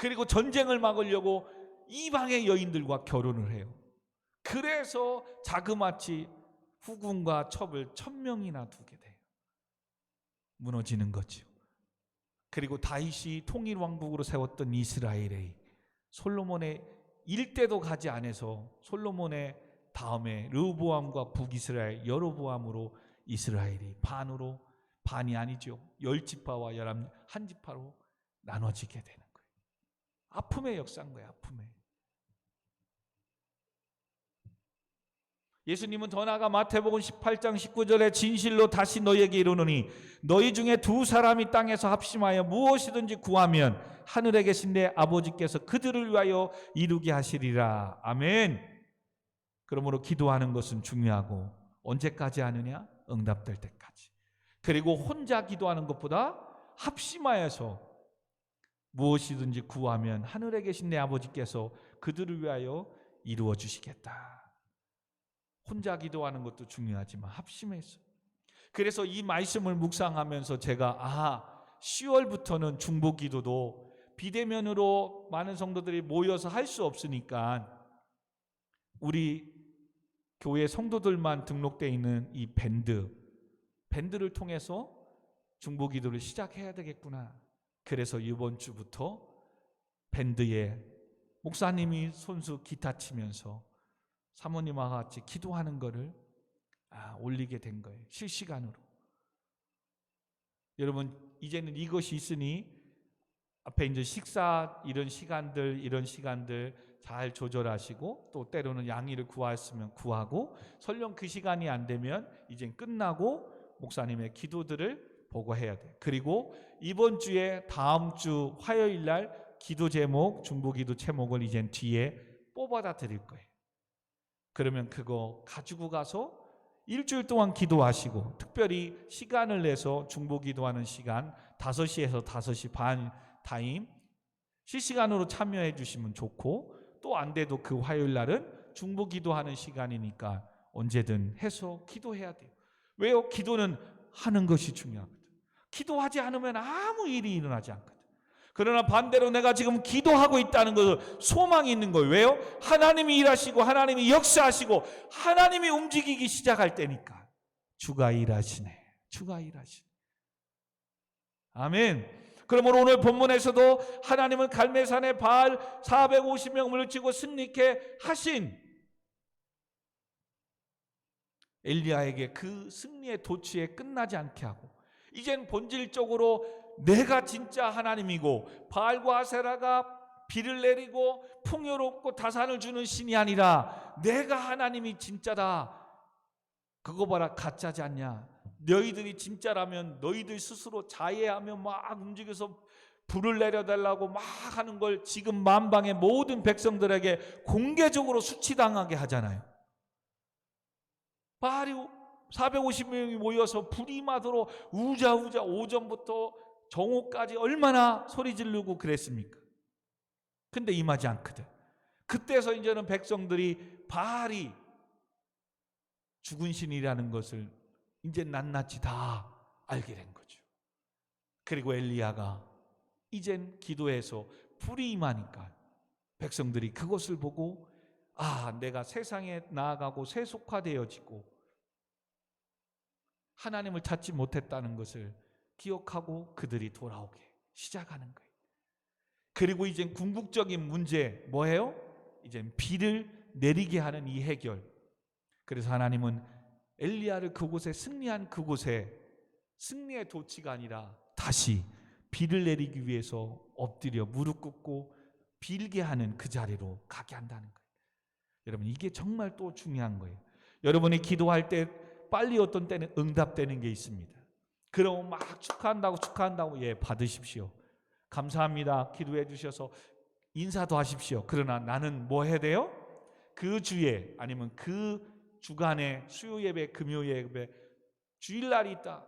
그리고 전쟁을 막으려고 이방의 여인들과 결혼을 해요. 그래서 자그마치 후궁과 첩을 1000명이나 두게 돼요. 무너지는 거죠. 그리고 다윗이 통일왕국으로 세웠던 이스라엘의 솔로몬의 일대도 가지 않아서 솔로몬의 다음에 르호보암과 북이스라엘 여로보암으로 이스라엘이 반으로, 반이 아니죠, 10지파와 11지파로 나눠지게 되는 거예요. 아픔의 역사인 거예요. 아픔의. 예수님은 더 나아가 마태복음 18장 19절에 진실로 다시 너희에게 이르노니 너희 중에 두 사람이 땅에서 합심하여 무엇이든지 구하면 하늘에 계신 내 아버지께서 그들을 위하여 이루게 하시리라. 아멘. 그러므로 기도하는 것은 중요하고 언제까지 하느냐? 응답될 때까지. 그리고 혼자 기도하는 것보다 합심하여서 무엇이든지 구하면 하늘에 계신 내 아버지께서 그들을 위하여 이루어 주시겠다. 혼자 기도하는 것도 중요하지만 합심해서. 그래서 이 말씀을 묵상하면서 제가 10월부터는 중보 기도도 비대면으로 많은 성도들이 모여서 할 수 없으니까 우리 교회 성도들만 등록되어 있는 이 밴드를 통해서 중보 기도를 시작해야 되겠구나. 그래서 이번 주부터 밴드에 목사님이 손수 기타 치면서 사모님과 같이 기도하는 것을 올리게 된 거예요. 실시간으로. 여러분, 이제는 이것이 있으니 앞에 이제 식사 이런 시간들 잘 조절하시고, 또 때로는 양의를 구하였으면 구하고, 설령 그 시간이 안 되면 이제 끝나고 목사님의 기도들을 보고해야 돼. 그리고 이번 주에 다음 주 화요일 날 기도 제목, 중보 기도 제목을 이제 뒤에 뽑아다 드릴 거예요. 그러면 그거 가지고 가서 일주일 동안 기도하시고, 특별히 시간을 내서 중보 기도하는 시간 5시에서 5시 반 타임 실시간으로 참여해 주시면 좋고, 또 안 돼도 그 화요일 날은 중보 기도하는 시간이니까 언제든 해서 기도해야 돼요. 왜요? 기도는 하는 것이 중요하거든. 기도하지 않으면 아무 일이 일어나지 않거든. 그러나 반대로 내가 지금 기도하고 있다는 것은 소망이 있는 거예요. 왜요? 하나님이 일하시고 하나님이 역사하시고 하나님이 움직이기 시작할 때니까. 주가 일하시네. 주가 일하시네. 아멘. 그러므로 오늘 본문에서도 하나님은 갈멜산의 바알 450명 물리치고 승리케 하신 엘리야에게 그 승리의 도취에 끝나지 않게 하고, 이젠 본질적으로 내가 진짜 하나님이고 바알과 아세라가 비를 내리고 풍요롭고 다산을 주는 신이 아니라 내가 하나님이 진짜다. 그거 봐라, 가짜지 않냐. 너희들이 진짜라면 너희들 스스로 자해하며 막 움직여서 불을 내려달라고 막 하는 걸 지금 만방의 모든 백성들에게 공개적으로 수치당하게 하잖아요. 바알이 450명이 모여서 불이 임하도록 우자우자 오전부터 정오까지 얼마나 소리 지르고 그랬습니까? 근데 임하지 않거든. 그때서 이제는 백성들이 바알이 죽은 신이라는 것을 이제 낱낱이 다 알게 된 거죠. 그리고 엘리야가 이젠 기도해서 불이 임하니까 백성들이 그것을 보고 내가 세상에 나아가고 세속화되어지고 하나님을 찾지 못했다는 것을 기억하고 그들이 돌아오게 시작하는 거예요. 그리고 이젠 궁극적인 문제 뭐예요? 이젠 비를 내리게 하는 이 해결. 그래서 하나님은 엘리야를 그곳에 승리한 그곳에 승리의 도치가 아니라 다시 비를 내리기 위해서 엎드려 무릎 꿇고 빌게 하는 그 자리로 가게 한다는 거예요. 여러분, 이게 정말 또 중요한 거예요. 여러분이 기도할 때 빨리 어떤 때는 응답되는 게 있습니다. 그럼 막 축하한다고 받으십시오. 감사합니다. 기도해 주셔서 인사도 하십시오. 그러나 나는 뭐 해야 돼요? 그 주에 아니면 그 주간에 수요 예배, 금요 예배, 주일날이 있다.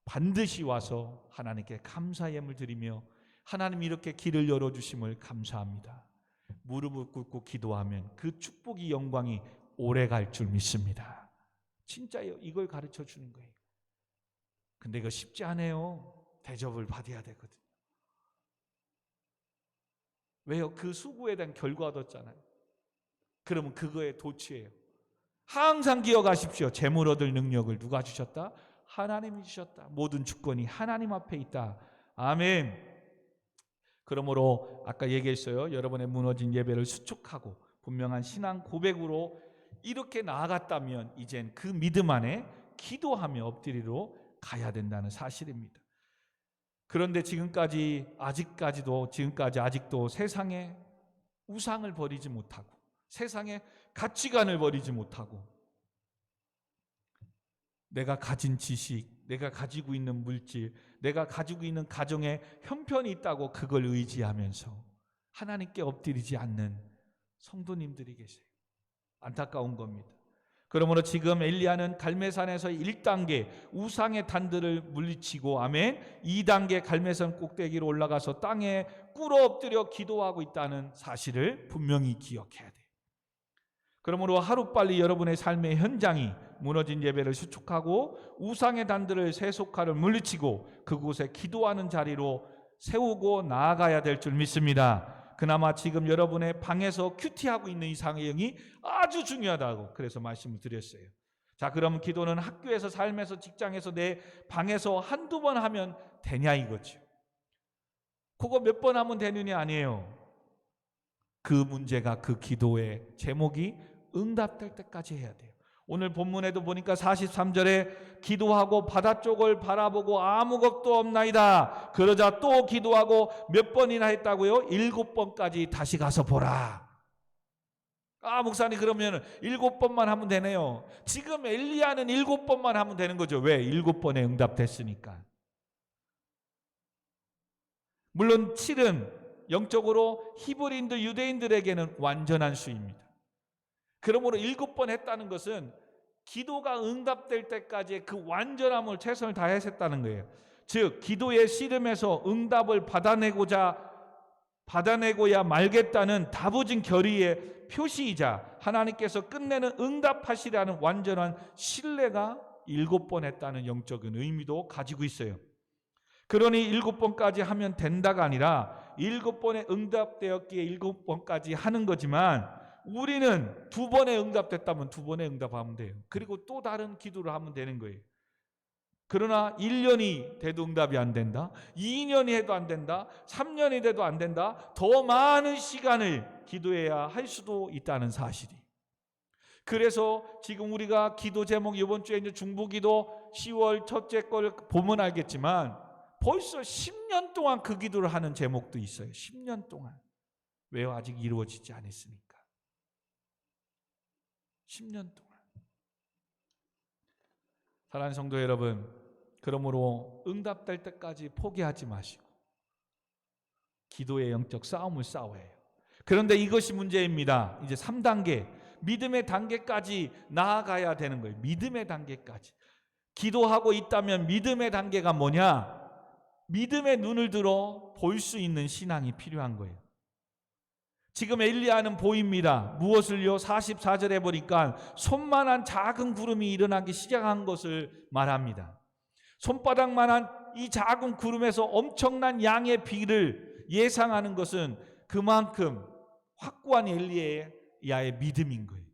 반드시 와서 하나님께 감사 예물 드리며 하나님 이렇게 길을 열어주심을 감사합니다. 무릎을 꿇고 기도하면 그 축복이 영광이 오래 갈 줄 믿습니다. 진짜요. 이걸 가르쳐 주는 거예요. 근데 이거 쉽지 않아요. 대접을 받아야 되거든요. 왜요? 그 수고에 대한 결과 얻었잖아요. 그러면 그거에 도취해요. 항상 기억하십시오. 재물 얻을 능력을 누가 주셨다? 하나님이 주셨다. 모든 주권이 하나님 앞에 있다. 아멘. 그러므로 아까 얘기했어요. 여러분의 무너진 예배를 수축하고 분명한 신앙 고백으로 이렇게 나아갔다면 이젠 그 믿음 안에 기도하며 엎드리러 가야 된다는 사실입니다. 그런데 지금까지 아직도 세상의 우상을 버리지 못하고 세상의 가치관을 버리지 못하고 내가 가진 지식, 내가 가지고 있는 물질, 내가 가지고 있는 가정에 형편이 있다고 그걸 의지하면서 하나님께 엎드리지 않는 성도님들이 계세요. 안타까운 겁니다. 그러므로 지금 엘리야는 갈매산에서 1단계 우상의 단들을 물리치고 아멘 2단계 갈매산 꼭대기로 올라가서 땅에 꿇어 엎드려 기도하고 있다는 사실을 분명히 기억해야 돼요. 그러므로 하루빨리 여러분의 삶의 현장이 무너진 예배를 수축하고 우상의 단들을 세속화를 물리치고 그곳에 기도하는 자리로 세우고 나아가야 될 줄 믿습니다. 그나마 지금 여러분의 방에서 큐티하고 있는 이 상황이 아주 중요하다고 그래서 말씀을 드렸어요. 자, 그럼 기도는 학교에서 삶에서 직장에서 내 방에서 한두 번 하면 되냐 이거죠. 그거 몇 번 하면 되느냐 아니에요. 그 문제가 그 기도의 제목이 응답될 때까지 해야 돼요. 오늘 본문에도 보니까 43절에 기도하고 바다 쪽을 바라보고 아무것도 없나이다. 그러자 또 기도하고 몇 번이나 했다고요? 7번까지 다시 가서 보라. 목사님 그러면 7번만 하면 되네요. 지금 엘리야는 7번만 하면 되는 거죠. 왜? 7번에 응답됐으니까. 물론 7은 영적으로 히브리인들 유대인들에게는 완전한 수입니다. 그러므로 7번 했다는 것은 기도가 응답될 때까지의 그 완전함을 최선을 다했다는 거예요. 즉 기도의 씨름에서 응답을 받아내고야 말겠다는 다부진 결의의 표시이자 하나님께서 끝내는 응답하시라는 완전한 신뢰가 7번 했다는 영적인 의미도 가지고 있어요. 그러니 7번까지 하면 된다가 아니라 7번에 응답되었기에 7번까지 하는 거지만 우리는 2번에 응답됐다면 2번에 응답하면 돼요. 그리고 또 다른 기도를 하면 되는 거예요. 그러나 1년이 돼도 응답이 안 된다. 2년이 해도 안 된다. 3년이 돼도 안 된다. 더 많은 시간을 기도해야 할 수도 있다는 사실이. 그래서 지금 우리가 기도 제목 이번 주에 이제 중보기도 10월 첫째 걸 보면 알겠지만 벌써 10년 동안 그 기도를 하는 제목도 있어요. 10년 동안. 왜요? 아직 이루어지지 않았으니까. 10년 동안. 사랑하는 성도 여러분, 그러므로 응답될 때까지 포기하지 마시고 기도의 영적 싸움을 싸워야 해요. 그런데 이것이 문제입니다. 이제 3단계 믿음의 단계까지 나아가야 되는 거예요. 믿음의 단계까지. 기도하고 있다면 믿음의 단계가 뭐냐? 믿음의 눈을 들어 볼 수 있는 신앙이 필요한 거예요. 지금 엘리야는 보입니다. 무엇을요? 44절에 보니까 손만한 작은 구름이 일어나기 시작한 것을 말합니다. 손바닥만한 이 작은 구름에서 엄청난 양의 비를 예상하는 것은 그만큼 확고한 엘리야의 믿음인 거예요.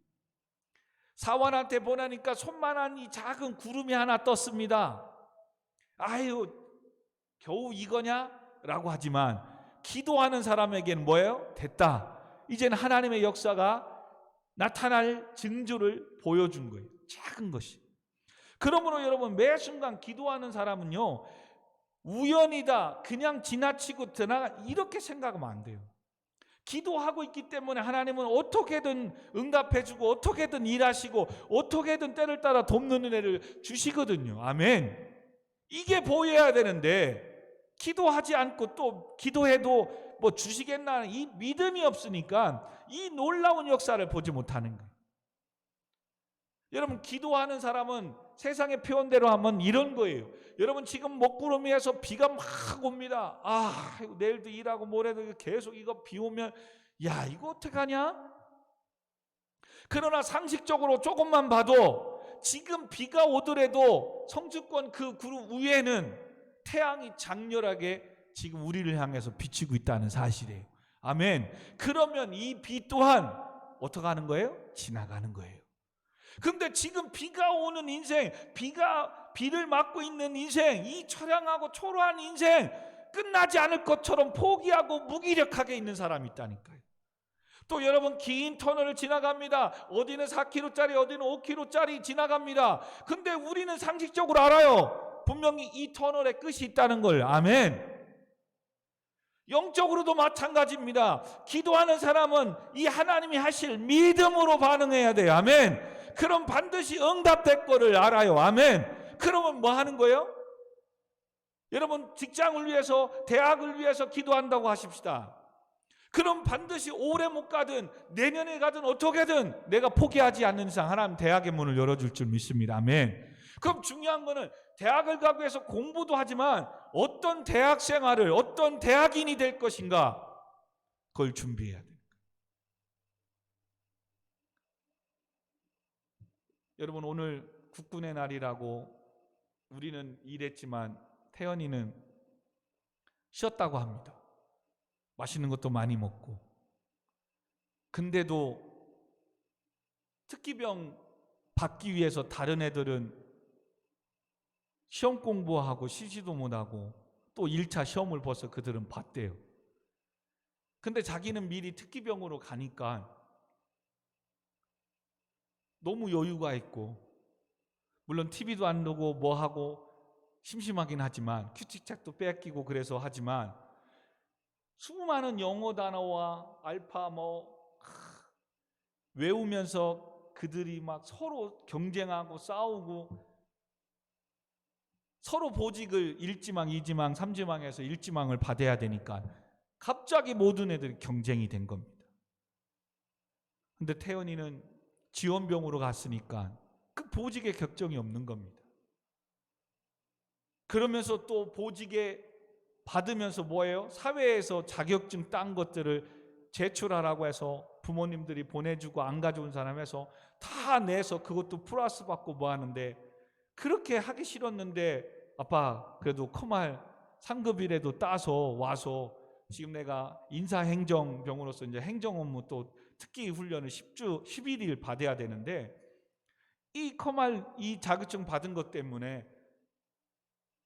사원한테 보내니까 손만한 이 작은 구름이 하나 떴습니다. 아유, 겨우 이거냐? 라고 하지만 기도하는 사람에게는 뭐예요? 됐다. 이제는 하나님의 역사가 나타날 징조를 보여준 거예요. 작은 것이. 그러므로 여러분 매 순간 기도하는 사람은요 우연이다 그냥 지나치고 드나가 이렇게 생각하면 안 돼요. 기도하고 있기 때문에 하나님은 어떻게든 응답해주고 어떻게든 일하시고 어떻게든 때를 따라 돕는 은혜를 주시거든요. 아멘. 이게 보여야 되는데 기도하지 않고 또 기도해도 뭐 주시겠나 이 믿음이 없으니까 이 놀라운 역사를 보지 못하는 거예요. 여러분 기도하는 사람은 세상의 표현대로 하면 이런 거예요. 여러분 지금 먹구름이에서 비가 막 옵니다. 내일도 일하고 모레도 계속 이거 비 오면 야 이거 어떡하냐? 그러나 상식적으로 조금만 봐도 지금 비가 오더라도 성주권 그 구름 위에는 태양이 장렬하게 지금 우리를 향해서 비치고 있다는 사실이에요. 아멘. 그러면 이 비 또한 어떻게 하는 거예요? 지나가는 거예요. 근데 지금 비가 오는 인생, 비를 맞고 있는 인생, 이 처량하고 초라한 인생, 끝나지 않을 것처럼 포기하고 무기력하게 있는 사람이 있다니까요. 또 여러분, 긴 터널을 지나갑니다. 어디는 4km짜리, 어디는 5km짜리 지나갑니다. 근데 우리는 상식적으로 알아요. 분명히 이 터널에 끝이 있다는 걸. 아멘. 영적으로도 마찬가지입니다. 기도하는 사람은 이 하나님이 하실 믿음으로 반응해야 돼요. 아멘. 그럼 반드시 응답될 거를 알아요. 아멘. 그러면 뭐 하는 거예요? 여러분, 직장을 위해서, 대학을 위해서 기도한다고 하십시다. 그럼 반드시 올해 못 가든 내년에 가든 어떻게든 내가 포기하지 않는 이상 하나님 대학의 문을 열어줄 줄 믿습니다. 아멘. 그럼 중요한 거는 대학을 가기 위해서 공부도 하지만 어떤 대학 생활을, 어떤 대학인이 될 것인가, 그걸 준비해야 돼요. 여러분, 오늘 국군의 날이라고 우리는 일했지만 태연이는 쉬었다고 합니다. 맛있는 것도 많이 먹고. 근데도 특기병 받기 위해서 다른 애들은 시험 공부하고 쉬지도 못하고 또 1차 시험을 벌써 그들은 봤대요. 근데 자기는 미리 특기병으로 가니까 너무 여유가 있고, 물론 TV도 안 보고 뭐 하고 심심하긴 하지만, 규칙책도 뺏기고 그래서 하지만 수많은 영어 단어와 알파 외우면서 그들이 막 서로 경쟁하고 싸우고, 서로 보직을 1지망, 2지망, 3지망에서 1지망을 받아야 되니까 갑자기 모든 애들이 경쟁이 된 겁니다. 근데 태연이는 지원병으로 갔으니까 그 보직에 격정이 없는 겁니다. 그러면서 또 보직에 받으면서 뭐예요? 사회에서 자격증 딴 것들을 제출하라고 해서 부모님들이 보내주고 안 가져온 사람에서 다 내서 그것도 플러스 받고 뭐 하는데, 그렇게 하기 싫었는데 아빠 그래도 커말 상급이라도 따서 와서 지금 내가 인사행정병으로서 이제 행정 업무 또 특기 훈련을 11일 받아야 되는데, 이 커말 이 자격증 받은 것 때문에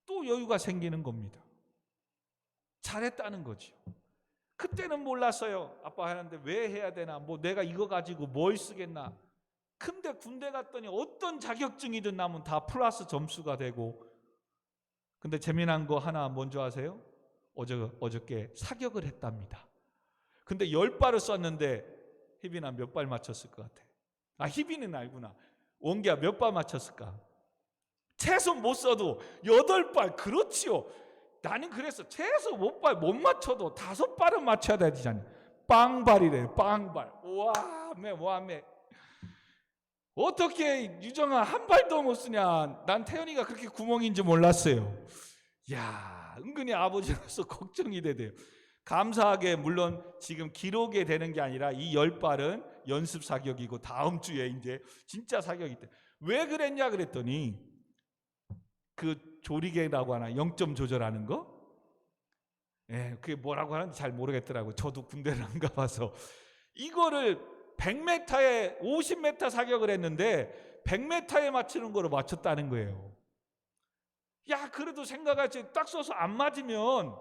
또 여유가 생기는 겁니다. 잘했다는 거죠. 그때는 몰랐어요. 아빠 하는데 왜 해야 되나, 뭐 내가 이거 가지고 뭘 쓰겠나. 근데 군대 갔더니 어떤 자격증이든 나면 다 플러스 점수가 되고. 근데 재미난 거 하나 뭔지 아세요? 어저께 사격을 했답니다. 근데 10발을 쐈는데 희빈아 몇 발 맞췄을 것 같아? 희빈이는 알구나. 원기야 몇 발 맞췄을까? 최소 못 써도 8발. 그렇지요. 나는 그래서 최소 못 맞춰도 5발은 맞춰야 되잖아요. 빵발이래. 빵발. 와매. 어떻게 유정아 한 발도 못 쓰냐. 난 태연이가 그렇게 구멍인지 몰랐어요. 야, 은근히 아버지로서 걱정이 되대요. 감사하게 물론 지금 기록에 되는 게 아니라 이 10발은 연습 사격이고 다음 주에 이제 진짜 사격이 돼. 왜 그랬냐 그랬더니 그 조리개라고 하나, 0점 조절하는 거? 그게 뭐라고 하는지 잘 모르겠더라고요. 저도 군대를 안 가봐서. 이거를 100m에 50m 사격을 했는데 100m에 맞추는 거로 맞췄다는 거예요. 야, 그래도 생각하지, 딱 쏘서 안 맞으면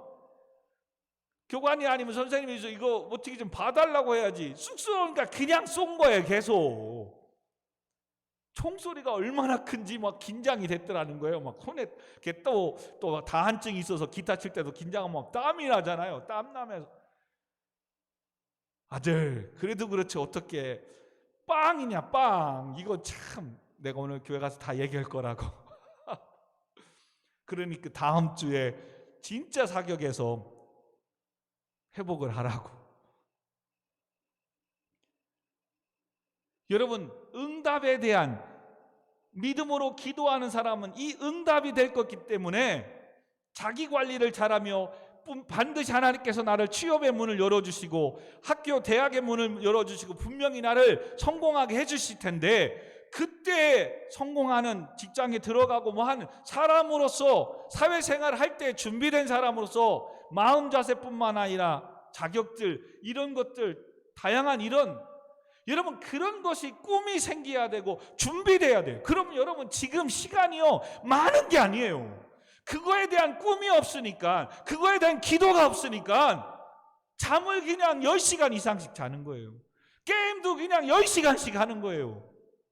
교관이 아니면 선생님이 이거 어떻게 좀 봐달라고 해야지. 쑥 쏘니까 그냥 쏜 거예요. 계속 총소리가 얼마나 큰지 막 긴장이 됐더라는 거예요. 막 손에 또 다한증이 있어서 기타 칠 때도 긴장하면 막 땀이 나잖아요. 땀 나면서 아들 그래도 그렇지 어떻게 빵이냐 빵. 이거 참 내가 오늘 교회 가서 다 얘기할 거라고. 그러니까 다음 주에 진짜 사격에서 회복을 하라고. 여러분, 응답에 대한 믿음으로 기도하는 사람은 이 응답이 될 거기 때문에 자기 관리를 잘하며 반드시 하나님께서 나를 취업의 문을 열어주시고 학교 대학의 문을 열어주시고 분명히 나를 성공하게 해주실 텐데, 그때 성공하는 직장에 들어가고 뭐 하는 사람으로서 사회생활을 할 때 준비된 사람으로서 마음 자세뿐만 아니라 자격들, 이런 것들, 다양한 이런, 여러분 그런 것이 꿈이 생겨야 되고 준비돼야 돼요. 그럼 여러분 지금 시간이요 많은 게 아니에요. 그거에 대한 꿈이 없으니까, 그거에 대한 기도가 없으니까 잠을 그냥 10시간 이상씩 자는 거예요. 게임도 그냥 10시간씩 하는 거예요.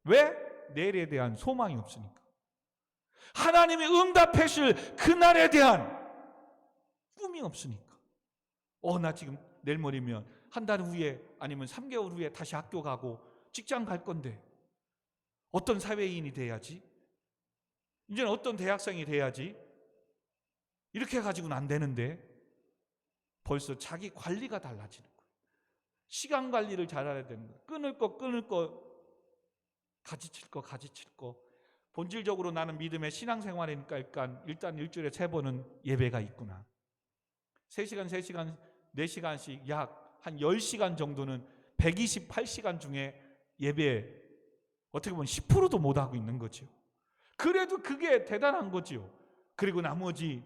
왜? 내일에 대한 소망이 없으니까. 하나님이 응답해 주실 그날에 대한 꿈이 없으니까. 나 지금 내일 모레면 한 달 후에 아니면 3개월 후에 다시 학교 가고 직장 갈 건데 어떤 사회인이 돼야지, 이제는 어떤 대학생이 돼야지, 이렇게 가지고는 안 되는데 벌써 자기 관리가 달라지는 거예요. 시간 관리를 잘해야 되는 거예요. 끊을 거 가지칠 거. 본질적으로 나는 믿음의 신앙생활이니까 일단 일주일에 3번은 예배가 있구나. 3시간, 4시간씩 약 한 10시간 정도는 128시간 중에 예배 어떻게 보면 10%도 못하고 있는 거죠. 그래도 그게 대단한 거죠. 그리고 나머지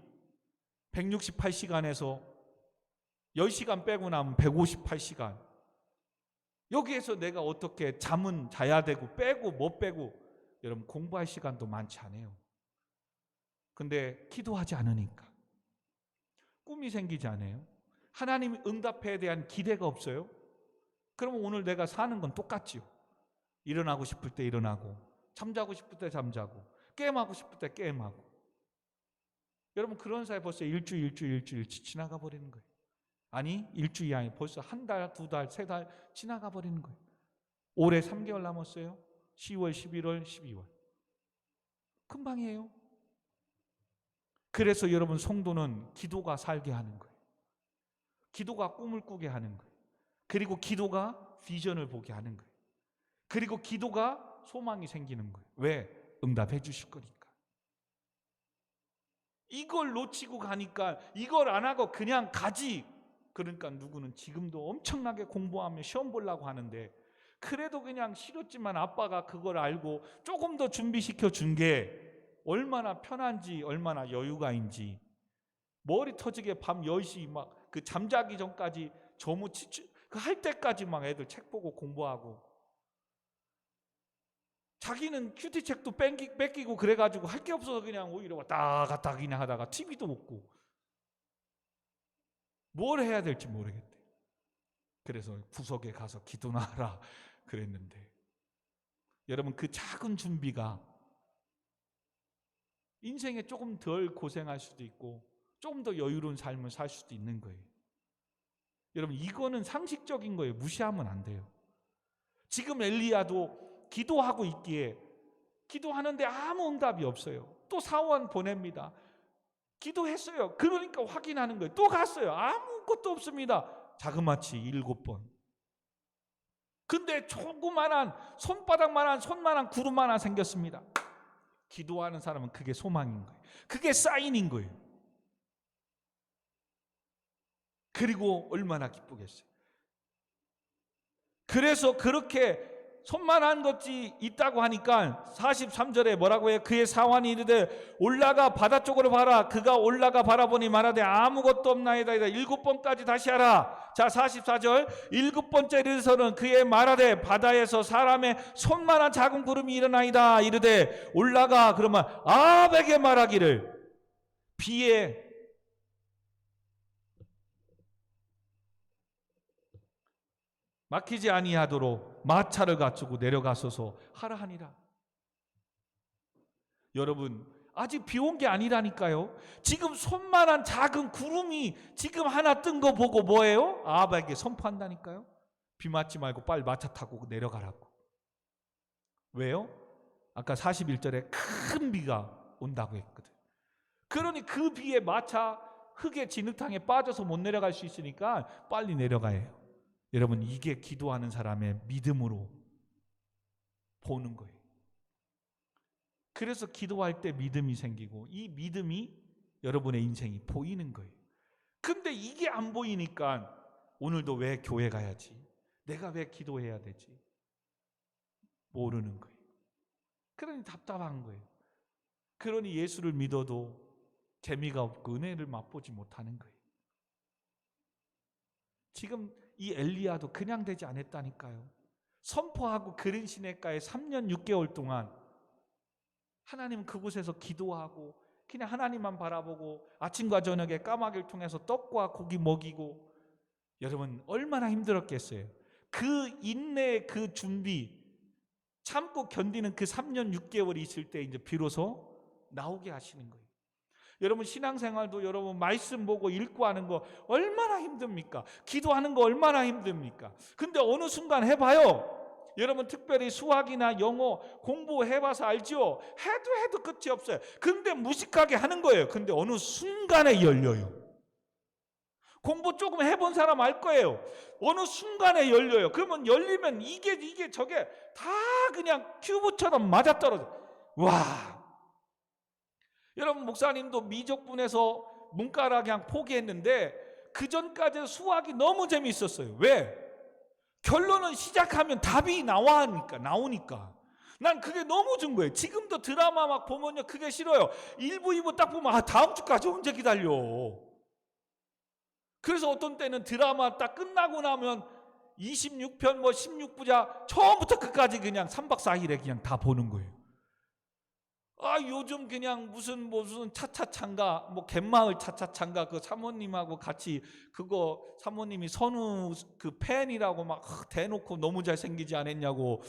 168시간에서 10시간 빼고 나면 158시간. 여기에서 내가 어떻게 잠은 자야 되고 빼고 못 빼고, 여러분 공부할 시간도 많지 않아요. 근데 기도하지 않으니까 꿈이 생기지 않아요. 하나님 응답에 대한 기대가 없어요. 그러면 오늘 내가 사는 건 똑같지요. 일어나고 싶을 때 일어나고, 잠자고 싶을 때 잠자고, 게임하고 싶을 때 게임하고. 여러분 그런 사이에 벌써 일주일 지나가 버리는 거예요. 아니 일주일이 아니 벌써 한 달, 2달, 3달 지나가 버리는 거예요. 올해 3개월 남았어요. 10월, 11월, 12월. 금방이에요. 그래서 여러분 성도는 기도가 살게 하는 거예요. 기도가 꿈을 꾸게 하는 거예요. 그리고 기도가 비전을 보게 하는 거예요. 그리고 기도가 소망이 생기는 거예요. 왜? 응답해 주실 거니까. 이걸 놓치고 가니까, 이걸 안 하고 그냥 가지. 그러니까 누구는 지금도 엄청나게 공부하며 시험 보려고 하는데, 그래도 그냥 싫었지만 아빠가 그걸 알고 조금 더 준비시켜 준 게 얼마나 편한지, 얼마나 여유가인지. 머리 터지게 밤 10시 막 그 잠자기 전까지 할 때까지 막 애들 책 보고 공부하고, 자기는 큐티책도 뺏기고 그래가지고 할 게 없어서 그냥 오히려 왔다 갔다 그냥 하다가 TV도 없고 뭘 해야 될지 모르겠대. 그래서 구석에 가서 기도나 하라 그랬는데, 여러분 그 작은 준비가 인생에 조금 덜 고생할 수도 있고 조금 더 여유로운 삶을 살 수도 있는 거예요. 여러분 이거는 상식적인 거예요. 무시하면 안 돼요. 지금 엘리야도 기도하고 있기에, 기도하는데 아무 응답이 없어요. 또 사원 보냅니다. 기도했어요. 그러니까 확인하는 거예요. 또 갔어요. 아무것도 없습니다. 자그마치 7번. 근데 조그만한 손만한 구름 하나 생겼습니다. 기도하는 사람은 그게 소망인 거예요. 그게 사인인 거예요. 그리고 얼마나 기쁘겠어요. 그래서 그렇게 손만한 것이 있다고 하니까 43절에 뭐라고 해요? 그의 사환이 이르되 올라가 바다 쪽으로 봐라. 그가 올라가 바라보니 말하되 아무것도 없나이다. 7번까지 다시 하라. 자 44절 7번째 이르서는 그의 말하되 바다에서 사람의 손만한 작은 구름이 일어나이다. 이르되 올라가. 그러면 아합에게 말하기를 비에 막히지 아니하도록 마차를 갖추고 내려가소서 하라 하니라. 여러분 아직 비 온 게 아니라니까요. 지금 손만한 작은 구름이 지금 하나 뜬 거 보고 뭐예요? 아합에게 선포한다니까요. 비 맞지 말고 빨리 마차 타고 내려가라고. 왜요? 아까 41절에 큰 비가 온다고 했거든. 그러니 그 비에 마차 흙의 진흙탕에 빠져서 못 내려갈 수 있으니까 빨리 내려가야 해요. 여러분 이게 기도하는 사람의 믿음으로 보는 거예요. 그래서 기도할 때 믿음이 생기고 이 믿음이 여러분의 인생이 보이는 거예요. 근데 이게 안 보이니까 오늘도 왜 교회 가야지? 내가 왜 기도해야 되지? 모르는 거예요. 그러니 답답한 거예요. 그러니 예수를 믿어도 재미가 없고 은혜를 맛보지 못하는 거예요. 지금 이 엘리야도 그냥 되지 않았다니까요. 선포하고 그린 시냇가에 3년 6개월 동안 하나님 그곳에서 기도하고 그냥 하나님만 바라보고 아침과 저녁에 까마귀를 통해서 떡과 고기 먹이고, 여러분 얼마나 힘들었겠어요. 그 인내의 그 준비, 참고 견디는 그 3년 6개월이 있을 때 이제 비로소 나오게 하시는 거예요. 여러분 신앙생활도 여러분 말씀 보고 읽고 하는 거 얼마나 힘듭니까? 기도하는 거 얼마나 힘듭니까? 근데 어느 순간 해봐요. 여러분 특별히 수학이나 영어 공부해봐서 알죠? 해도 끝이 없어요. 근데 무식하게 하는 거예요. 근데 어느 순간에 열려요. 공부 조금 해본 사람 알 거예요. 어느 순간에 열려요. 그러면 열리면 이게 저게 다 그냥 큐브처럼 맞아떨어져. 와! 여러분 목사님도 미적분에서 문과라 그냥 포기했는데 그 전까지 수학이 너무 재미있었어요. 왜? 결론은 시작하면 답이 나오니까. 난 그게 너무 좋은 거예요. 지금도 드라마 막 보면요 그게 싫어요. 1부 2부 딱 보면 다음 주까지 언제 기다려. 그래서 어떤 때는 드라마 딱 끝나고 나면 26편 뭐 16부작 처음부터 끝까지 그냥 3박 4일에 그냥 다 보는 거예요. 요즘 그냥 무슨 차차차인가 뭐 갯마을 차차차인가 그 사모님하고 같이 그거 사모님이 선우 그 팬이라고 막 대놓고 너무 잘생기지 않았냐고